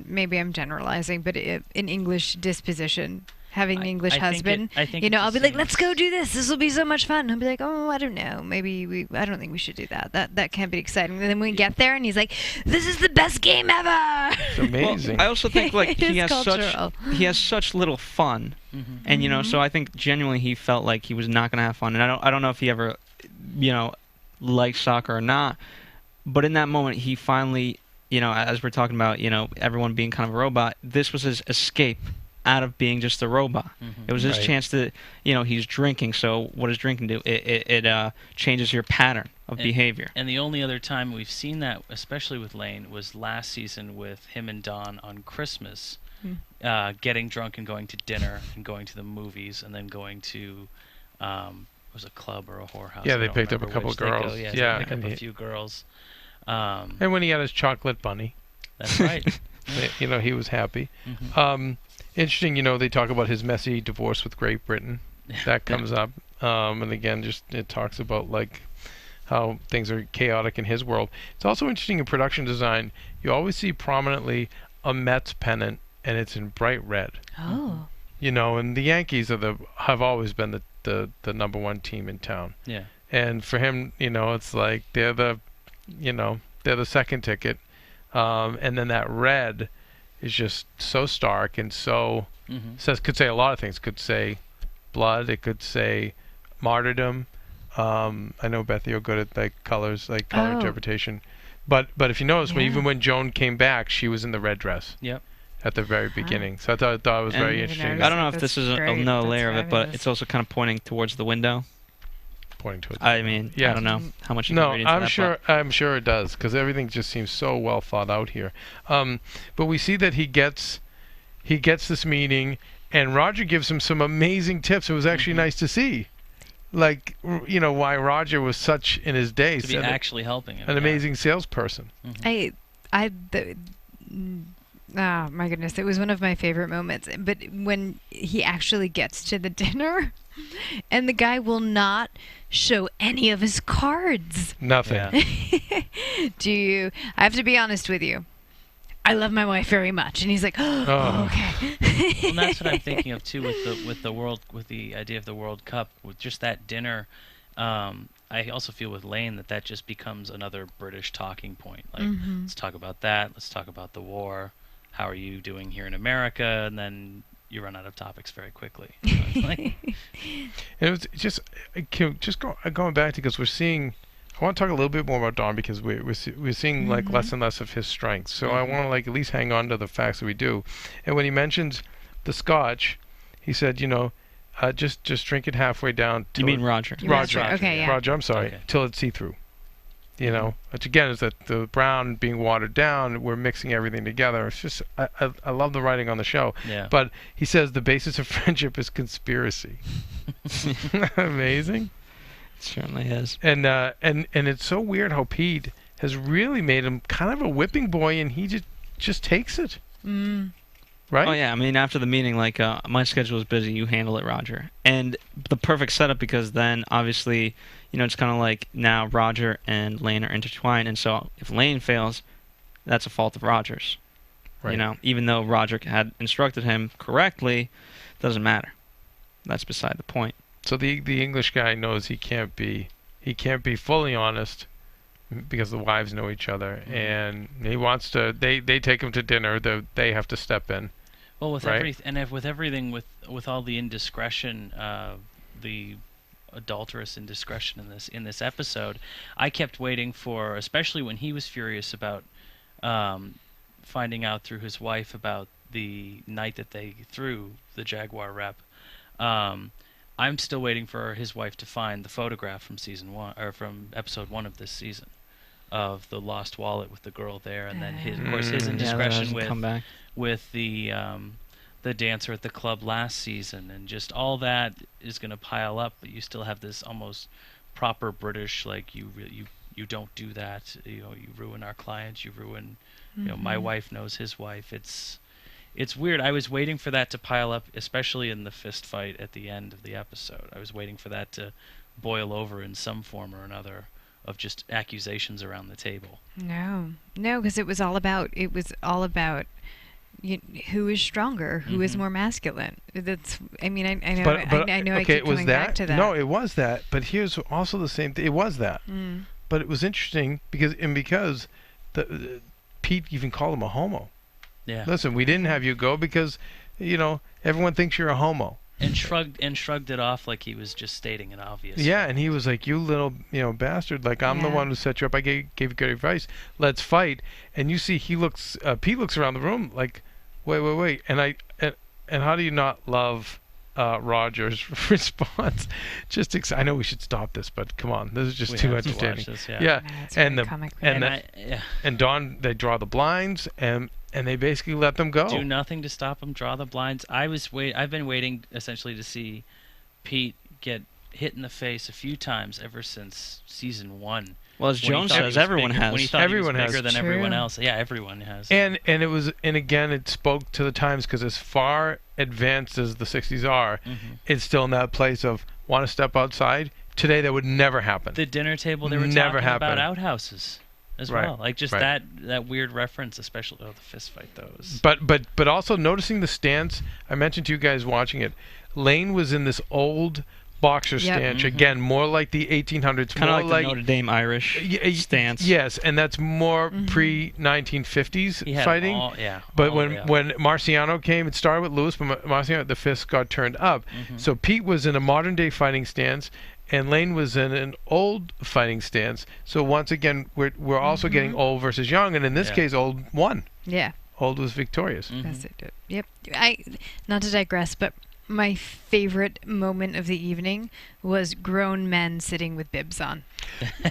maybe I'm generalizing, but an English disposition. Having an English husband, you know, I'll be like, let's go do this. This will be so much fun. He'll be like, oh, I don't know. Maybe I don't think we should do that. That can't be exciting. And then we get there and he's like, this is the best game ever. It's amazing. Well, I also think like he has such little fun. And, you know, so I think genuinely he felt like he was not going to have fun. And I don't know if he ever, you know, liked soccer or not. But in that moment, he finally, you know, as we're talking about, you know, everyone being kind of a robot, this was his escape out of being just a robot. It was his chance to, you know, he's drinking, so what does drinking do? It changes your pattern of behavior. And the only other time we've seen that, especially with Lane, was last season with him and Dawn on Christmas, getting drunk and going to dinner and going to the movies and then going to, was a club or a whorehouse. Yeah, they picked up a couple of girls. Yeah, pick up a few girls. And when he had his chocolate bunny. That's right. You know, he was happy. Interesting, you know, they talk about his messy divorce with Great Britain. That comes up. And again, just it talks about, like, how things are chaotic in his world. It's also interesting in production design. You always see prominently a Mets pennant, and it's in bright red. Oh. You know, and the Yankees have always been the #1 team in town. Yeah. And for him, you know, it's like they're the second ticket. And then that red is just so stark and so could say a lot of things. Could say blood. It could say martyrdom. I know Beth, you're good at like colors, like color interpretation. But if you notice, even when Joan came back, she was in the red dress. Yep. At the very beginning. So I thought it was very interesting. I don't know if this is another layer of it, but it's also kind of pointing towards the window. Pointing towards. I mean, I don't know how much you can read into that. I'm sure it does, because everything just seems so well thought out here. But we see that he gets this meeting, and Roger gives him some amazing tips. It was actually nice to see, like, you know, why Roger was such in his days to be actually helping him, an amazing salesperson. Oh my goodness, it was one of my favorite moments. But when he actually gets to the dinner and the guy will not show any of his cards. Nothing. Yeah. I have to be honest with you. I love my wife very much, and he's like, "Oh, okay." Well, and that's what I'm thinking of too with the idea of the World Cup, with just that dinner. I also feel with Lane that just becomes another British talking point. Like, let's talk about that. Let's talk about the war. How are you doing here in America? And then you run out of topics very quickly. And it was just going back to, because we're seeing. I want to talk a little bit more about Don, because we're seeing like less and less of his strengths. So I want to like at least hang on to the facts that we do. And when he mentions the Scotch, he said, just drink it halfway down. You mean Roger? Roger. Okay, yeah. Roger, I'm sorry. Till it's see-through. Which again is that the brown being watered down. We're mixing everything together. It's just I love the writing on the show. Yeah. But he says the basis of friendship is conspiracy. Amazing. Certainly is. And it's so weird how Pete has really made him kind of a whipping boy, and he just takes it. Right? Oh yeah, I mean, after the meeting, like, my schedule is busy, you handle it, Roger. And the perfect setup, because then obviously, it's kind of like now Roger and Lane are intertwined, and so if Lane fails, that's a fault of Roger's. Right. Even though Roger had instructed him correctly, doesn't matter. That's beside the point. So the English guy knows he can't be fully honest, because the wives know each other, and he wants to. They take him to dinner. They have to step in. Well, with right? everything, with all the indiscretion, the adulterous indiscretion in this episode, I kept waiting for, especially when he was furious about finding out through his wife about the night that they threw the Jaguar rep. I'm still waiting for his wife to find the photograph from season 1, or from episode 1 of this season, of the lost wallet with the girl there, and then of course his indiscretion with the dancer at the club last season, and just all that is going to pile up. But you still have this almost proper British, like, you don't do that. You ruin our clients. You ruin. My wife knows his wife. It's weird. I was waiting for that to pile up, especially in the fist fight at the end of the episode. I was waiting for that to boil over in some form or another, of just accusations around the table. No, because it was all about who is stronger, who is more masculine. That's. I mean, I know. But I know. Okay, I keep coming back to that. No, it was that. But here's also the same thing. It was that. But it was interesting because the Pete even called him a homo. Yeah. Listen, we didn't have you go because, everyone thinks you're a homo. And shrugged it off like he was just stating an obvious. Yeah, and he was like, "You little, bastard! Like, I'm the one who set you up. I gave you good advice. Let's fight." And you see, Pete looks around the room like, "Wait!" And how do you not love Roger's response? I know we should stop this, but come on, this is just too entertaining. And Dawn, they draw the blinds, and they basically let them go. Do nothing to stop them. Draw the blinds. I've been waiting essentially to see Pete get hit in the face a few times ever since season 1. Well, as Jones says, everyone has. When he thought everyone he was bigger than everyone else. Yeah, everyone has. And again, it spoke to the times, because as far advanced as the 60s are, it's still in that place of want to step outside. Today, that would never happen. The dinner table, they were talking about outhouses as well. Like, just that weird reference, especially the fist fight, those. But also noticing the stance. I mentioned to you guys watching it. Lane was in this old boxer stance, again, more like the 1800s, kind of like the Notre Dame Irish stance. Yes, and that's more pre-1950s fighting. But when Marciano came, it started with Lewis, but Marciano, the fist got turned up. So Pete was in a modern-day fighting stance, and Lane was in an old fighting stance. So once again, we're also getting old versus young, and in this case, old won. Yeah. Old was victorious. Yes, it did. Yep. Not to digress, but my favorite moment of the evening was grown men sitting with bibs on.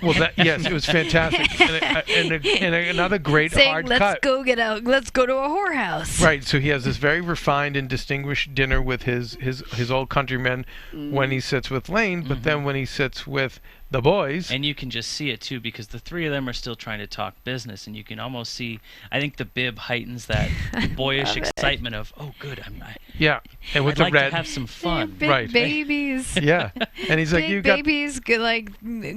Well, yes, it was fantastic, and another great saying, hard let's cut. Let's go to a whorehouse. Right. So he has this very refined and distinguished dinner with his old countrymen when he sits with Lane, but then when he sits with the boys. And you can just see it too, because the three of them are still trying to talk business, and you can almost see. I think the bib heightens that boyish excitement of, oh, good, yeah, and with I'd the like red, to have some fun. Big right? Babies. Yeah, and he's like, Big you got babies, like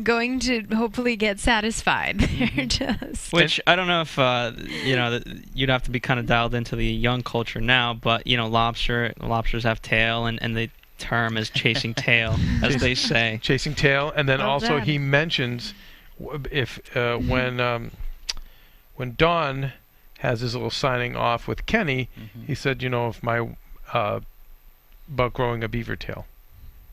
going to hopefully get satisfied. They're just. Which I don't know if you'd have to be kind of dialed into the young culture now, but lobsters have tail, and the term is chasing tail, as they say. Chasing tail, and then Well also done. he mentions when Don has his little signing off with Kenny, he said, if my about growing a beaver tail.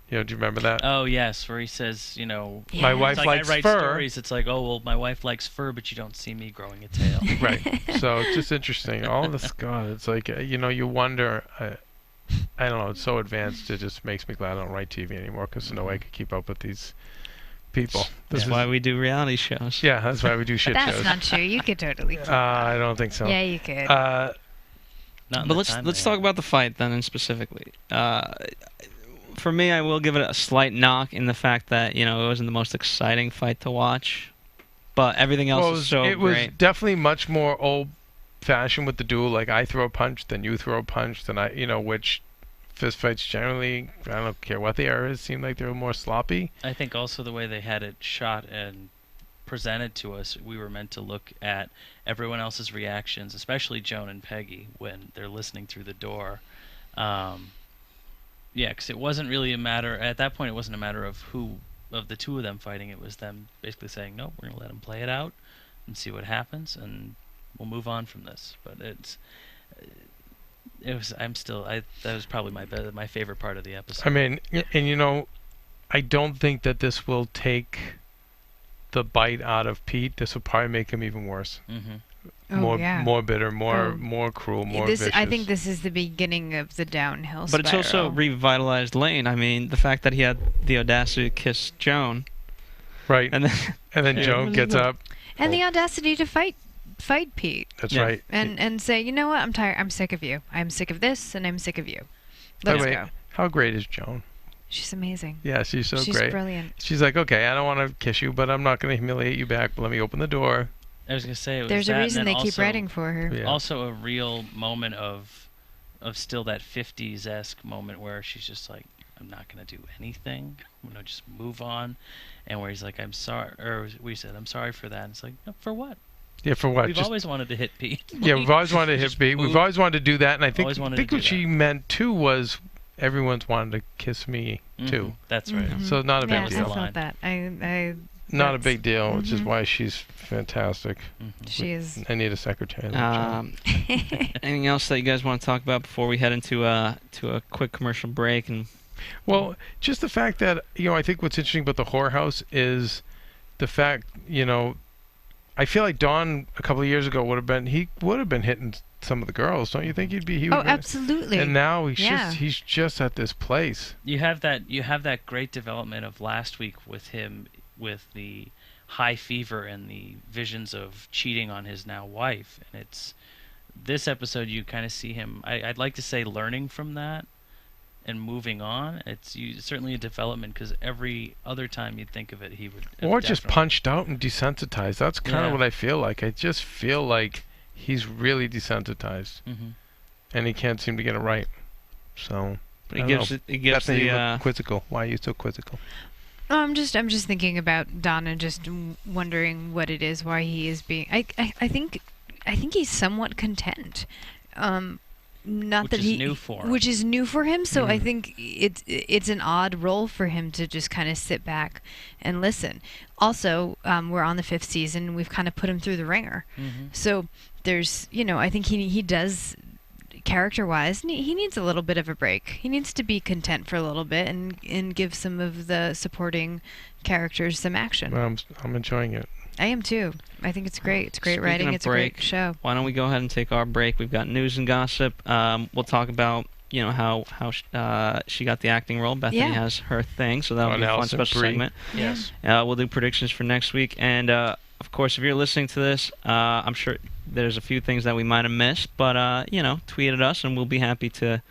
Do you remember that? Oh yes, where he says, my wife it's like likes I write fur. Stories. It's like, oh well, my wife likes fur, but you don't see me growing a tail. Right. So it's just interesting. All this, God, it's like you wonder. I don't know. It's so advanced. It just makes me glad I don't write TV anymore, because there's no way I could keep up with these people. That's why we do reality shows. Yeah, that's why we do shit That's shows. not true. You could totally. Keep I don't think so. Yeah, you could. Not in But the let's time talk they have. about the fight then, and specifically. For me, I will give it a slight knock in the fact that it wasn't the most exciting fight to watch, but everything else is so it was great. definitely much more old-fashioned with the duel. Like, I throw a punch, then you throw a punch, then which fist fights generally, I don't care what they are, it seemed like they were more sloppy. I think also the way they had it shot and presented to us, we were meant to look at everyone else's reactions, especially Joan and Peggy when they're listening through the door. Yeah, because it wasn't really a matter, at that point it wasn't a matter of who of the two of them fighting. It was them basically saying, nope, we're going to let them play it out and see what happens, and we'll move on from this. But that was probably my favorite part of the episode. I mean, and I don't think that this will take the bite out of Pete. This will probably make him even worse. Mm-hmm. More bitter, more cruel, more vicious. I think this is the beginning of the downhill But spiral. it's also revitalized Lane. I mean, the fact that he had the audacity to kiss Joan. Right. And then Joan gets up. And the audacity to fight Pete. That's right. And say, you know what? I'm tired. I'm sick of you. I'm sick of this, and I'm sick of you. By Let's the way, go. how great is Joan? She's amazing. Yeah, she's so She's great. brilliant. She's like, okay, I don't want to kiss you, but I'm not going to humiliate you back. But let me open the door. I was going to say, it was There's that, a reason and they then keep also- writing for her. Yeah. Also a real moment of still that 50s-esque moment where she's just like, I'm not going to do anything. I'm going to just move on. And where he's like, I'm sorry, or we said, I'm sorry for that. And it's like, no, for what? Yeah, for what? We've always wanted to hit Pete. Yeah, we've always wanted to hit Pete. We've always wanted to do that, and I think Always wanted to what do she that. meant too was everyone's wanted to kiss me too. That's right. Mhm. So not a Yeah, big was I the deal. line. felt that. I Not a that's- big deal, which is Mhm. why she's fantastic. She is. I need a secretary. like Joan. Anything else that you guys want to talk about before we head into a quick commercial break? And Well, just the fact that I think what's interesting about the whorehouse is the fact I feel like Don a couple of years ago would have been hitting some of the girls. Don't you think he would? Oh, absolutely. And now Yeah. he's just at this place. You have that great development of last week with him with the high fever and the visions of cheating on his now wife, and it's this episode you kind of see him. I'd like to say learning from that and moving on. It's certainly a development, because every other time you'd think of it, he would have Or just definitely- punched out and desensitized. That's kind of Yeah. what I feel like. I just feel like he's really desensitized, Mhm. and he can't seem to get it right. So, but I it don't gives know. it gives Bethany, you the look quizzical. Why are you so quizzical? I'm just thinking about Donna, just wondering what it is, why he is being. I think he's somewhat content. Not Which that is he, new for him. which is new for him. So I think it's an odd role for him to just kind of sit back and listen. Also, we're on the 5th season. We've kind of put him through the ringer. Mm-hmm. So there's, I think he does, character-wise, he needs a little bit of a break. He needs to be content for a little bit and give some of the supporting characters some action. Well, I'm enjoying it. I am too. I think it's great. It's great Speaking writing. of It's a great break, show. Why don't we go ahead and take our break? We've got news and gossip. We'll talk about how she got the acting role. Bethany Yeah. has her thing, so that'll On be a fun Alison special Brie. segment. Yes. We'll do predictions for next week, and of course, if you're listening to this, I'm sure there's a few things that we might have missed, but tweet at us, and we'll be happy to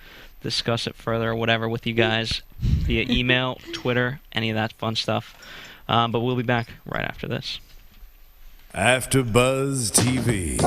discuss it further or whatever with you guys via email, Twitter, any of that fun stuff. But we'll be back right after this. AfterBuzz TV.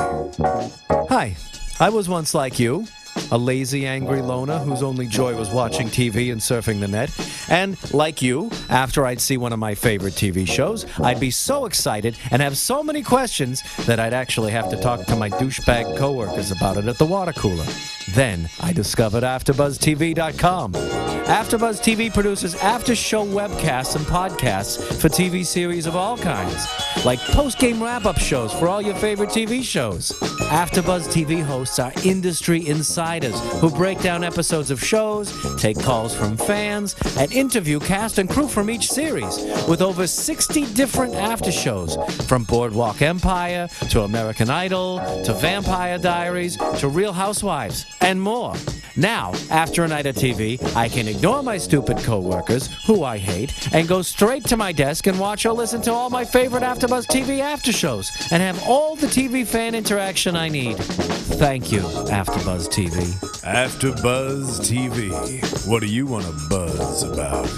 Hi, I was once like you. A lazy, angry loner whose only joy was watching TV and surfing the net. And, like you, after I'd see one of my favorite TV shows, I'd be so excited and have so many questions that I'd actually have to talk to my douchebag coworkers about it at the water cooler. Then I discovered AfterBuzzTV.com. AfterBuzz TV produces after-show webcasts and podcasts for TV series of all kinds, like post-game wrap-up shows for all your favorite TV shows. AfterBuzz TV hosts are industry insiders who break down episodes of shows, take calls from fans, and interview cast and crew from each series, with over 60 different after-shows, from Boardwalk Empire to American Idol to Vampire Diaries to Real Housewives, and more. Now, after a night of TV, I can ignore my stupid coworkers, who I hate, and go straight to my desk and watch or listen to all my favorite AfterBuzz TV after shows, and have all the TV fan interaction I need. Thank you, AfterBuzz TV. AfterBuzz TV. What do you want to buzz about?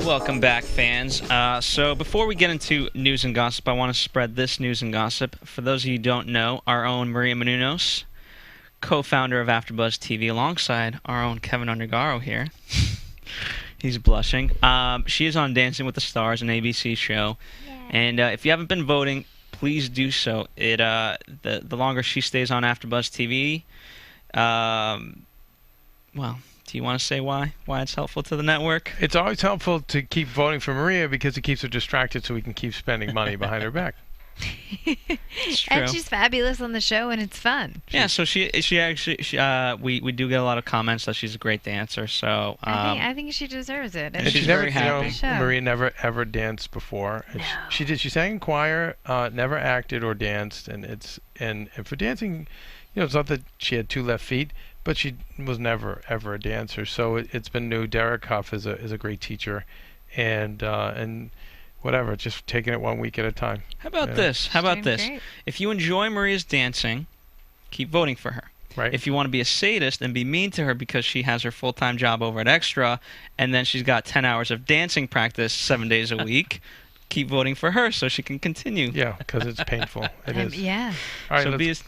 Welcome back, fans. So before we get into news and gossip, I want to spread this news and gossip. For those of you who don't know, our own Maria Menounos, co-founder of AfterBuzz TV, alongside our own Keven Undergaro here. He's blushing. She is on Dancing with the Stars, an ABC show. Yeah. And if you haven't been voting, please do so. The longer she stays on AfterBuzz TV, well, do you want to say why it's helpful to the network? It's always helpful to keep voting for Maria because it keeps her distracted so we can keep spending money behind her back. It's true. And she's fabulous on the show, and it's fun. Yeah, so she actually we do get a lot of comments that she's a great dancer. So I think she deserves it. And she's very happy. Maria never ever danced before. No. She sang in choir, never acted or danced, and for dancing, it's not that she had two left feet, but she was never ever a dancer. So it's been new. Derek Huff is a great teacher, and whatever, just taking it 1 week at a time. How about this? Great. If you enjoy Maria's dancing, keep voting for her. Right. If you want to be a sadist and be mean to her because she has her full-time job over at Extra, and then she's got 10 hours of dancing practice 7 days a week, keep voting for her so she can continue. Yeah, because it's painful. It is. Yeah. All right,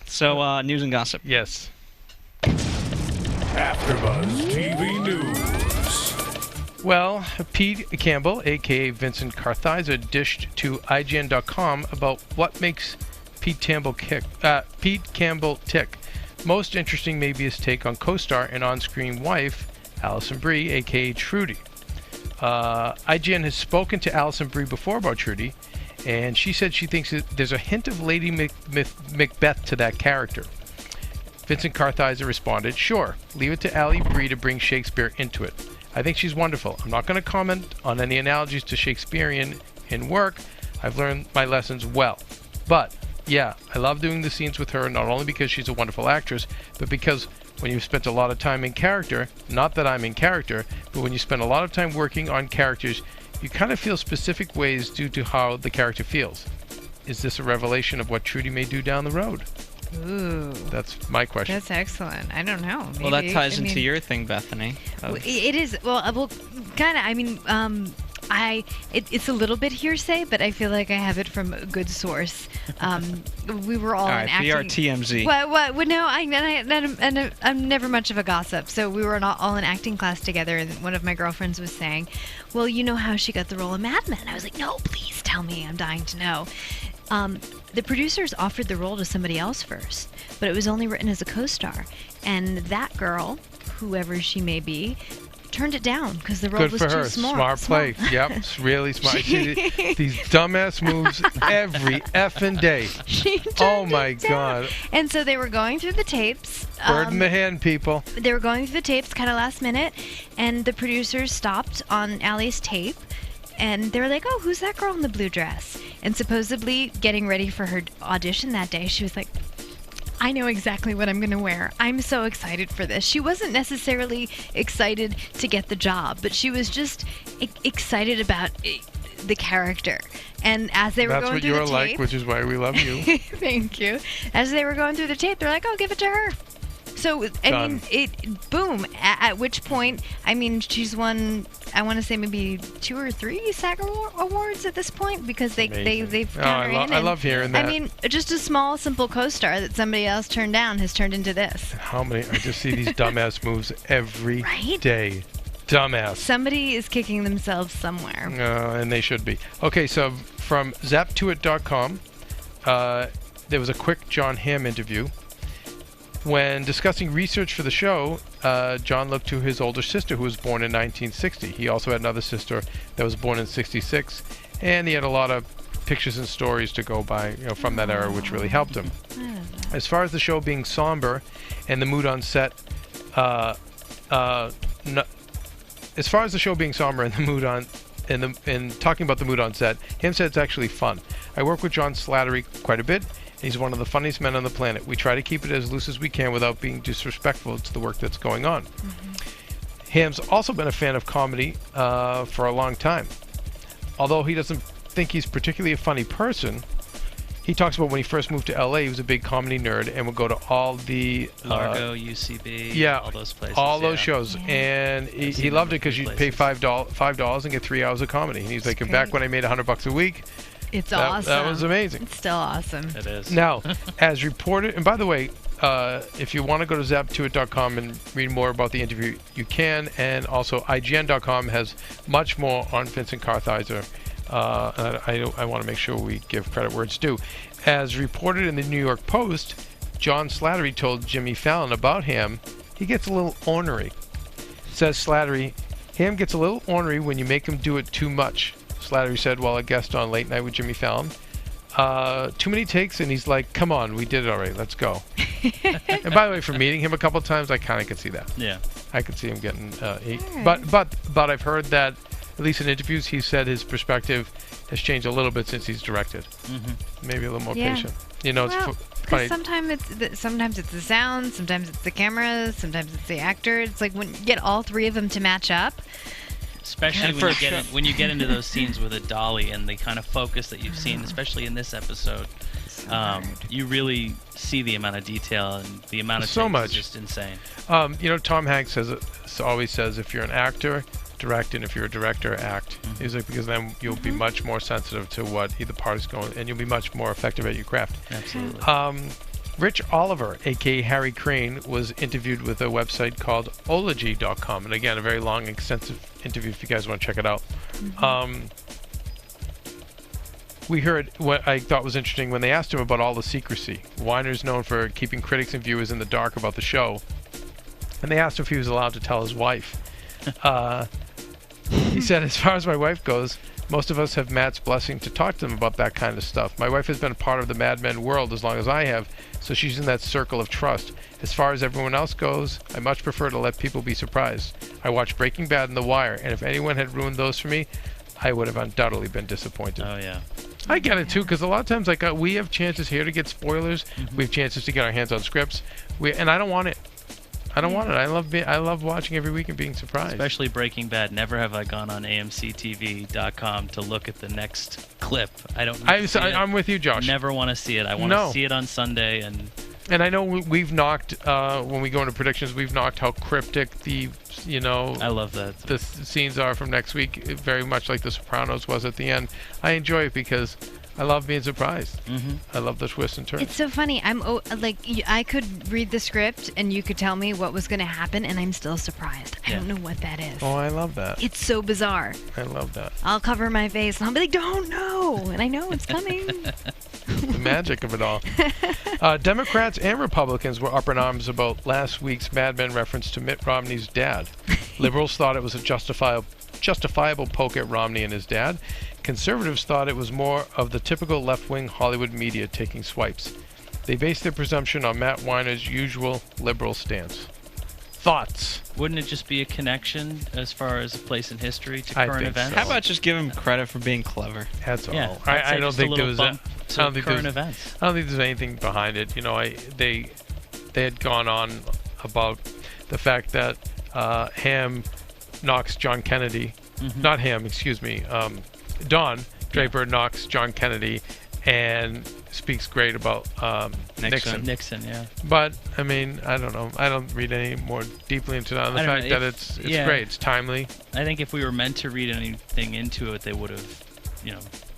so news and gossip. Yes. AfterBuzz TV News. Well, Pete Campbell, a.k.a. Vincent Kartheiser, dished to IGN.com about what makes Pete Campbell tick. Most interesting may be his take on co-star and on-screen wife, Alison Brie, a.k.a. Trudy. IGN has spoken to Alison Brie before about Trudy, and she said she thinks there's a hint of Lady Macbeth to that character. Vincent Kartheiser responded, "Sure, leave it to Allie Brie to bring Shakespeare into it. I think she's wonderful. I'm not going to comment on any analogies to Shakespearean in work. I've learned my lessons well. But, yeah, I love doing the scenes with her, not only because she's a wonderful actress, but because when you've spent a lot of time in character, not that I'm in character, but when you spend a lot of time working on characters, you kind of feel specific ways due to how the character feels. Is this a revelation of what Trudy may do down the road?" Ooh. That's my question. That's excellent. I don't know. Well, that ties into your thing, Bethany. It is. Well, kind of. I mean, it's a little bit hearsay, but I feel like I have it from a good source. We were all in acting. BRTMZ. What? No, I'm never much of a gossip. So we were all in acting class together, and one of my girlfriends was saying, "Well, you know how she got the role of Mad Men?" I was like, "No, please tell me. I'm dying to know." The producers offered the role to somebody else first, but it was only written as a co-star. And that girl, whoever she may be, turned it down because the role was too small. Smart play. Yep, it's really smart. These dumbass moves every effing day. Oh my God. And so they were going through the tapes. Bird in the hand, people. They were going through the tapes kind of last minute, and the producers stopped on Allie's tape. And they were like, "Oh, who's that girl in the blue dress?" And supposedly getting ready for her audition that day, she was like, "I know exactly what I'm going to wear. I'm so excited for this." She wasn't necessarily excited to get the job, but she was just excited about the character. And as they were going through the tape... That's what you're like, which is why we love you. Thank you. As they were going through the tape, they're like, "Oh, give it to her." So, I mean, boom. At which point, I mean, she's won, I want to say maybe 2 or 3 SAG awards at this point because they've turned her in. I love hearing that. I mean, just a small, simple co-star that somebody else turned down has turned into this. How many? I just see these dumbass moves every day. Dumbass. Somebody is kicking themselves somewhere. And they should be. Okay, so from zaptoit.com, there was a quick John Hamm interview. When discussing research for the show, John looked to his older sister who was born in 1960. He also had another sister that was born in 66, and he had a lot of pictures and stories to go by, from that era, which really helped him. As far as the show being somber and the mood on set, as far as the show being somber and the mood on, and talking about the mood on set, Hamm said it's actually fun. I work with John Slattery quite a bit. He's one of the funniest men on the planet. We try to keep it as loose as we can without being disrespectful to the work that's going on. Hamm's also been a fan of comedy for a long time. Although he doesn't think he's particularly a funny person, he talks about when he first moved to LA, he was a big comedy nerd and would go to all the Largo, UCB, all those places. All those shows. And he loved it because you'd pay $5 and get 3 hours of comedy. And he's like, back when I made $100 a week, it's awesome. That was amazing. It's still awesome. It is. Now, as reported, and by the way, if you want to go to zaptoit.com and read more about the interview, you can. And also, IGN.com has much more on Vincent Kartheiser. I want to make sure we give credit where it's due. As reported in the New York Post, John Slattery told Jimmy Fallon about Hamm, he gets a little ornery. Says Slattery, Hamm gets a little ornery when you make him do it too much. Slattery said while a guest on Late Night with Jimmy Fallon. Too many takes, and he's like, come on, we did it already, let's go. And by the way, from meeting him a couple times, I kind of could see that. Yeah. I could see him getting... But I've heard that, at least in interviews, he said his perspective has changed a little bit since he's directed. Maybe a little more patient. It's funny. Sometimes it's the sound, sometimes it's the camera, sometimes it's the actor. It's like when you get all 3 of them to match up. Especially when you get into those scenes with a dolly and the kind of focus that you've seen, especially in this episode, you really see the amount of detail and the amount of takes is just insane. Tom Hanks always says, if you're an actor, direct, and if you're a director, act. He's like, because then you'll be much more sensitive to what either part is going, and you'll be much more effective at your craft. Absolutely. Rich Oliver, a.k.a. Harry Crane, was interviewed with a website called ology.com. And again, a very long, extensive interview if you guys want to check it out. We heard what I thought was interesting when they asked him about all the secrecy. Weiner's known for keeping critics and viewers in the dark about the show. And they asked him if he was allowed to tell his wife. He said, as far as my wife goes, most of us have Matt's blessing to talk to them about that kind of stuff. My wife has been a part of the Mad Men world as long as I have, so she's in that circle of trust. As far as everyone else goes, I much prefer to let people be surprised. I watched Breaking Bad and The Wire, and if anyone had ruined those for me, I would have undoubtedly been disappointed. Oh, yeah. I get it, too, because a lot of times we have chances here to get spoilers. We have chances to get our hands on scripts, and I don't want it. I don't want it. I love watching every week and being surprised. Especially Breaking Bad. Never have I gone on AMCTV.com to look at the next clip. I don't. I'm with you, Josh. Never want to see it. I want to see it on Sunday. And I know we've knocked when we go into predictions. We've knocked how cryptic I love that. The scenes are from next week. Very much like The Sopranos was at the end. I enjoy it because I love being surprised. I love the twists and turns. It's so funny. I could read the script and you could tell me what was going to happen, and I'm still surprised. I don't know what that is. Oh, I love that. It's so bizarre. I love that. I'll cover my face and I'll be like, don't know, and I know it's coming. The magic of it all. Democrats and Republicans were up in arms about last week's Mad Men reference to Mitt Romney's dad. Liberals thought it was a justifiable poke at Romney and his dad. Conservatives thought it was more of the typical left-wing Hollywood media taking swipes. They based their presumption on Matt Weiner's usual liberal stance. Thoughts? Wouldn't it just be a connection as far as a place in history to current events? How about just give him credit for being clever? That's all. Yeah, I don't think there was current events. I don't think there's anything behind it. They had gone on about the fact that Hamm knocks John Kennedy. Not Hamm, excuse me. Don Draper knocks John Kennedy, and speaks great about Nixon. Nixon, yeah. But I mean, I don't know. I don't read any more deeply into that. The fact that it's great. It's timely. I think if we were meant to read anything into it, they would have,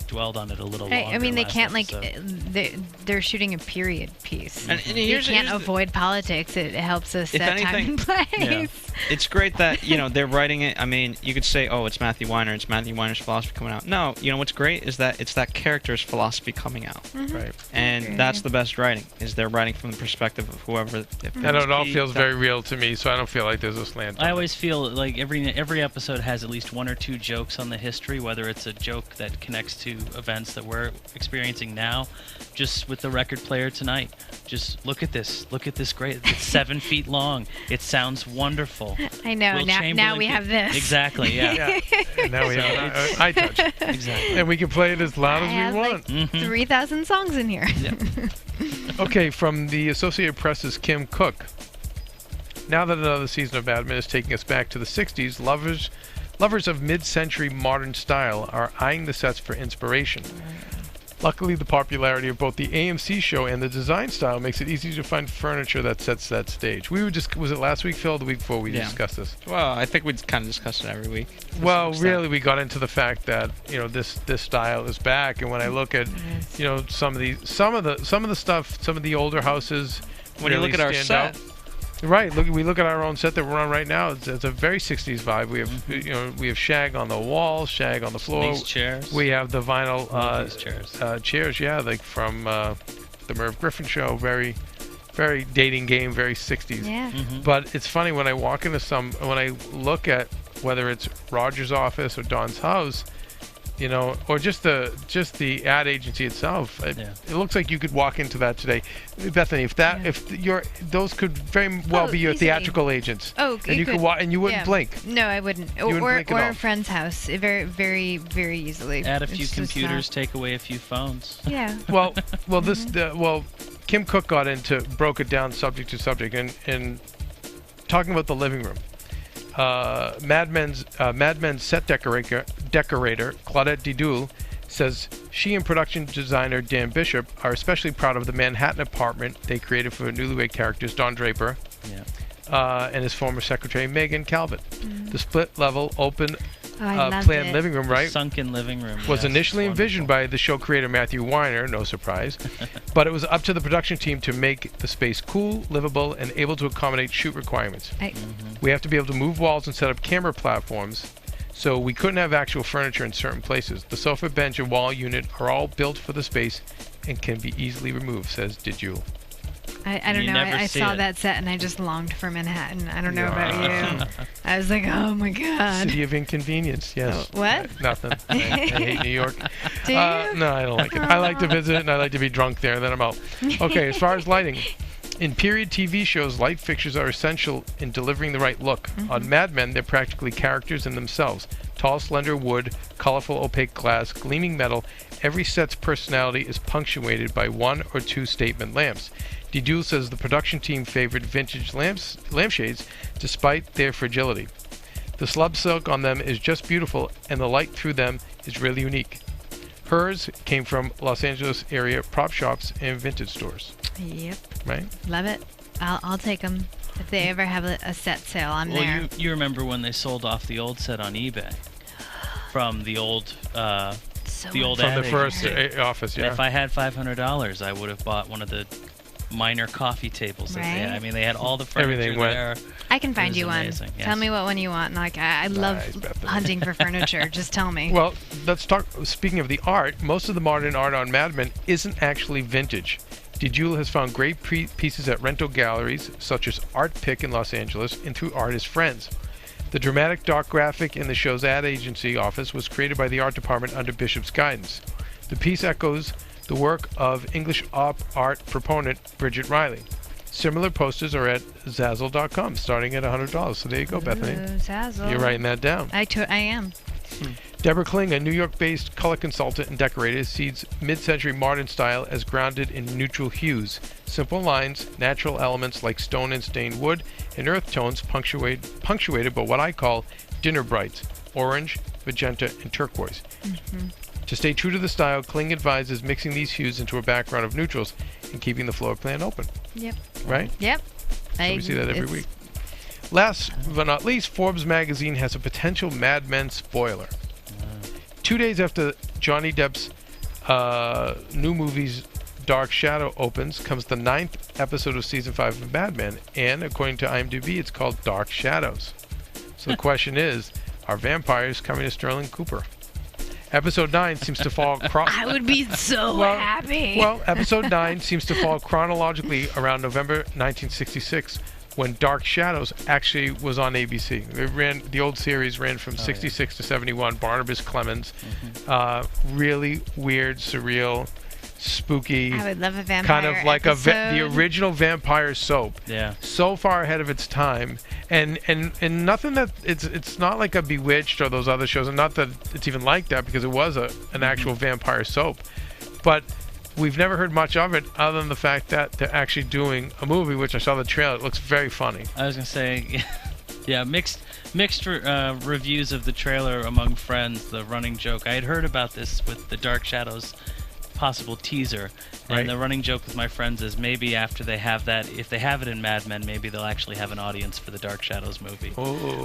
dwelled on it a little longer. I mean, they can't episode. they're shooting a period piece. And you can't avoid politics. It helps us set time and place. Yeah. It's great that they're writing it. I mean, you could say, oh, it's Matthew Weiner. It's Matthew Weiner's philosophy coming out. No, what's great is that it's that character's philosophy coming out. Mm-hmm. Right. And that's the best writing. Is they're writing from the perspective of whoever. And it all feels very real to me, so I don't feel like there's a slant. I always feel like every episode has at least one or two jokes on the history, whether it's a joke that connects to events that we're experiencing now. Just with the record player tonight, just look at this great. It's 7 feet long. It sounds wonderful. I know. Now we have this. Exactly. Yeah. And now we have iTouch. Exactly. And we can play it as loud as we want. Like 3,000 songs in here. Yeah. Okay, from the Associated Press's Kim Cook. Now that another season of Mad Men is taking us back to the 60s, lovers of mid-century modern style are eyeing the sets for inspiration. Luckily, the popularity of both the AMC show and the design style makes it easy to find furniture that sets that stage. Was it last week, Phil, or the week before we discussed this? Well, I think we kind of discussed it every week. Well, really, we got into the fact that this style is back, and when I look at some of the stuff, some of the older houses, when you look at our set. Right. We look at our own set that we're on right now. It's a very 60s vibe. We have we have shag on the wall, shag on the floor. These chairs. We have the vinyl these chairs. Chairs. Yeah, like from the Merv Griffin show. Very, very dating game. Very 60s. Yeah. Mm-hmm. But it's funny when I walk into when I look at whether it's Roger's office or Don's house, or just the ad agency itself. It looks like you could walk into that today, Bethany. Those could very well be your theatrical agents. Oh, and you could walk and you wouldn't blink. No, I wouldn't. Or a friend's house, very, very, very easily. Add a few computers, take away a few phones. Yeah. Well, Kim Cook broke it down subject to subject, and talking about the living room. Mad Men's set decorator Claudette Didoul says she and production designer Dan Bishop are especially proud of the Manhattan apartment they created for newlywed characters Don Draper and his former secretary Megan Calvert. The split-level open planned living room, right? Sunken living room. Was initially envisioned by the show creator Matthew Weiner, no surprise, but it was up to the production team to make the space cool, livable, and able to accommodate shoot requirements. We have to be able to move walls and set up camera platforms, so we couldn't have actual furniture in certain places. The sofa, bench, and wall unit are all built for the space and can be easily removed, says Didoul. I don't know. I saw that set and I just longed for Manhattan. I don't know about you. I was like, oh my God. City of inconvenience, yes. What? Nothing. I hate New York. Do you? No, I don't like it. I like to visit and I like to be drunk there and then I'm out. Okay, as far as lighting. In period TV shows, light fixtures are essential in delivering the right look. On Mad Men, they're practically characters in themselves. Tall, slender wood, colorful, opaque glass, gleaming metal. Every set's personality is punctuated by one or two statement lamps. Didoul says the production team favored vintage lampshades despite their fragility. The slub silk on them is just beautiful, and the light through them is really unique. Hers came from Los Angeles area prop shops and vintage stores. Yep. Right? Love it. I'll take them if they ever have a set sale on there. Well, you remember when they sold off the old set on eBay from the old ad from the first office, yeah. If I had $500, I would have bought one of the minor coffee tables that they had. I mean, they had all the furniture there. I can find you one. Yes. Tell me what one you want. And I love hunting for furniture. Just tell me. Well, let's talk. Speaking of the art, most of the modern art on Mad Men isn't actually vintage. Didoul has found great pieces at rental galleries such as Art Pick in Los Angeles and through artist friends. The dramatic dark graphic in the show's ad agency office was created by the art department under Bishop's guidance. The piece echoes the work of English art proponent Bridget Riley. Similar posters are at Zazzle.com, starting at $100. So there you go, Bethany. Zazzle. You're writing that down. I am. Deborah Kling, a New York-based color consultant and decorator, sees mid-century modern style as grounded in neutral hues, simple lines, natural elements like stone and stained wood, and earth tones punctuated by what I call dinner brights, orange, magenta, and turquoise. To stay true to the style, Kling advises mixing these hues into a background of neutrals and keeping the floor plan open. Yep. Right? Yep. So we see that every week. Last but not least, Forbes magazine has a potential Mad Men spoiler. 2 days after Johnny Depp's new movie's Dark Shadow opens, comes the 9th episode of Season 5 of Mad Men, and according to IMDb, it's called Dark Shadows. So the question is, are vampires coming to Sterling Cooper? Episode 9 seems to fall... I would be so happy. Well, Episode 9 seems to fall chronologically around November 1966, when Dark Shadows actually was on ABC. The old series ran from 66 to 71. Barnabas Clemens. Really weird, surreal, spooky. I would love a vampire kind of like the original vampire soap. Yeah. So far ahead of its time, and nothing that it's not like a Bewitched or those other shows, and not that it's even like that because it was an actual vampire soap, but we've never heard much of it other than the fact that they're actually doing a movie, which I saw the trailer. It looks very funny. I was gonna say, yeah, mixed reviews of the trailer among friends. The running joke. I had heard about this with the Dark Shadows possible teaser, and the running joke with my friends is maybe after they have that, if they have it in Mad Men, maybe they'll actually have an audience for the Dark Shadows movie. Oh,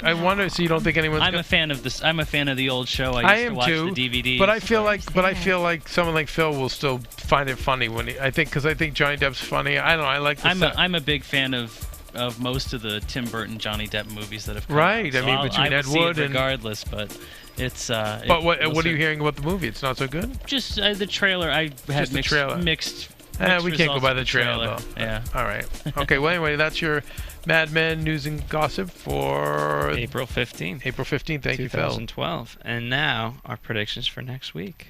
I wonder. So you don't think anyone's? I'm a fan of this. I'm a fan of the old show. I used to watch the DVDs. But I feel like someone like Phil will still find it funny when because I think Johnny Depp's funny. I don't know. I like. I'm a big fan of most of the Tim Burton Johnny Depp movies that have come out. So I mean, between Ed Wood and regardless, but. It's but what are you hearing about the movie? It's not so good? Just the trailer. I had mixed we can't go by the trailer though. Yeah. All right. Okay, well anyway, that's your Mad Men news and gossip for April 15th. April 15th. Thank you, Phil. 2012. And now our predictions for next week.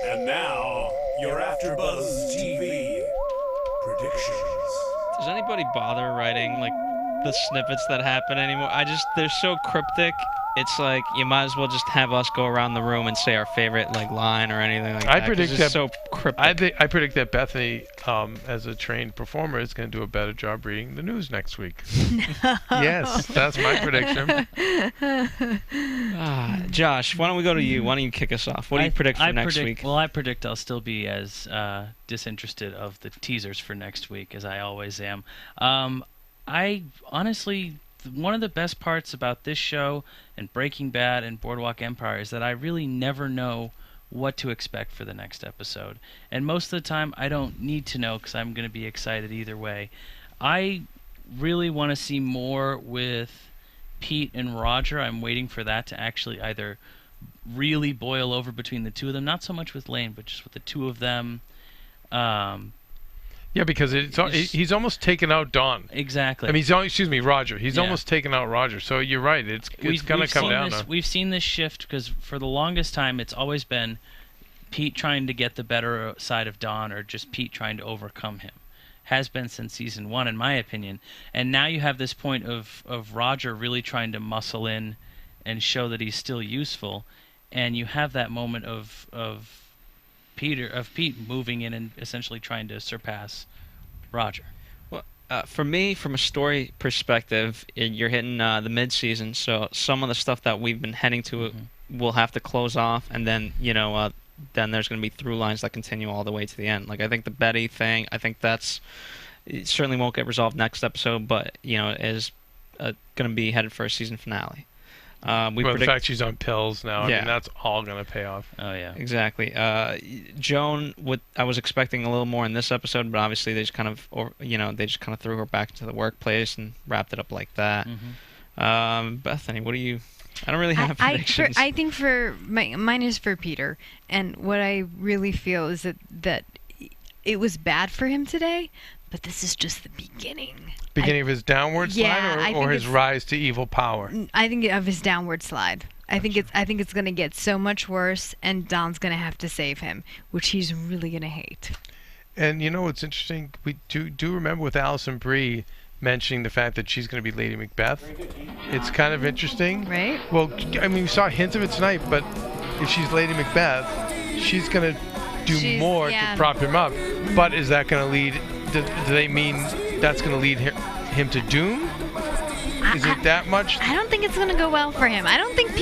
And now your AfterBuzz TV predictions. Does anybody bother writing like the snippets that happen anymore? They're so cryptic. It's like you might as well just have us go around the room and say our favorite like line or anything like that. I predict that so cryptic. I predict that Bethany, as a trained performer, is going to do a better job reading the news next week. No. Yes, that's my prediction. Josh, why don't we go to you? Why don't you kick us off? What do you predict for next week? Well, I predict I'll still be as disinterested of the teasers for next week as I always am. I honestly, one of the best parts about this show and Breaking Bad and Boardwalk Empire is that I really never know what to expect for the next episode. And most of the time, I don't need to know because I'm going to be excited either way. I really want to see more with Pete and Roger. I'm waiting for that to actually either really boil over between the two of them. Not so much with Lane, but just with the two of them. Yeah, because he's almost taken out Don. Exactly. I mean, Roger. He's almost taken out Roger. So you're right. It's going to come down now. We've seen this shift because for the longest time it's always been Pete trying to get the better side of Don or just Pete trying to overcome him. Has been since season 1, in my opinion. And now you have this point of Roger really trying to muscle in and show that he's still useful. And you have that moment of Pete moving in and essentially trying to surpass Roger. Well, for me, from a story perspective, you're hitting the mid-season, so some of the stuff that we've been heading to will have to close off, and then then there's going to be through lines that continue all the way to the end. Like I think the Betty thing, I think it certainly won't get resolved next episode, but is going to be headed for a season finale. The fact she's on pills now, I mean, that's all going to pay off. Oh, yeah. Exactly. Joan, I was expecting a little more in this episode, but obviously they just kind of threw her back to the workplace and wrapped it up like that. Bethany, what do you... I don't really have predictions. I think mine is for Peter, and what I really feel is that it was bad for him today, but this is just the beginning. Beginning of his downward slide, or his rise to evil power? I think of his downward slide. I think it's going to get so much worse, and Don's going to have to save him, which he's really going to hate. And what's interesting? We do remember with Alison Brie mentioning the fact that she's going to be Lady Macbeth. It's kind of interesting, right? Well, I mean, we saw hints of it tonight, but if she's Lady Macbeth, she's going to do more to prop him up. But is that going to lead? Do they mean that's going to lead him to doom? Is it that much? I don't think it's going to go well for him. I don't think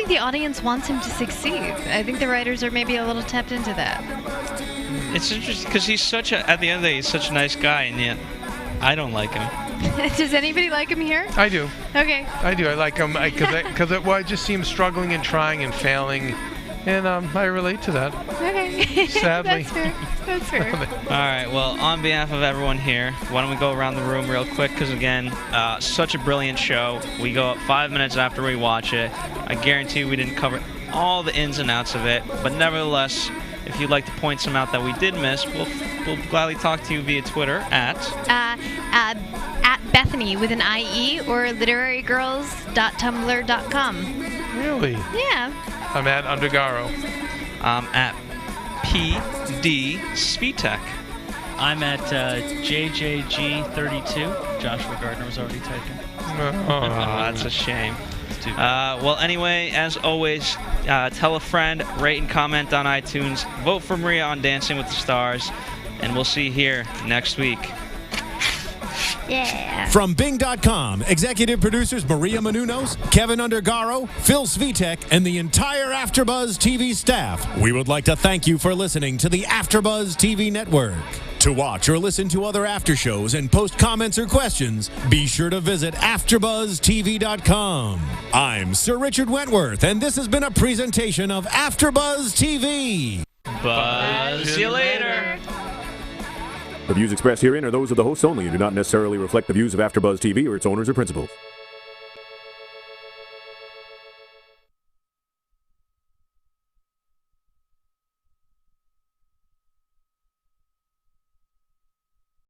the audience wants him to succeed. I think the writers are maybe a little tapped into that. It's interesting because at the end of the day, he's such a nice guy, and yet I don't like him. Does anybody like him here? I do. Okay. I do. I like him because I just see him struggling and trying and failing, and I relate to that. Okay. Sadly. That's fair. All right. Well, on behalf of everyone here, why don't we go around the room real quick? Because again, such a brilliant show. We go up 5 minutes after we watch it. I guarantee we didn't cover all the ins and outs of it, but nevertheless, if you'd like to point some out that we did miss, we'll gladly talk to you via Twitter at Bethany with an IE or literarygirls.tumblr.com. Really? Yeah. I'm at Undergaro. At PD Svitek. I'm at JJG32. Joshua Gardner was already typing. Oh, that's a shame. Well, anyway, as always, tell a friend, rate and comment on iTunes, vote for Maria on Dancing with the Stars, and we'll see you here next week. Yeah. From Bing.com, executive producers Maria Menounos, Keven Undergaro, Phil Svitek, and the entire AfterBuzz TV staff, we would like to thank you for listening to the AfterBuzz TV network. To watch or listen to other after shows and post comments or questions, be sure to visit AfterBuzzTV.com. I'm Sir Richard Wentworth, and this has been a presentation of AfterBuzz TV. Buzz you later. The views expressed herein are those of the hosts only and do not necessarily reflect the views of AfterBuzz TV or its owners or principals.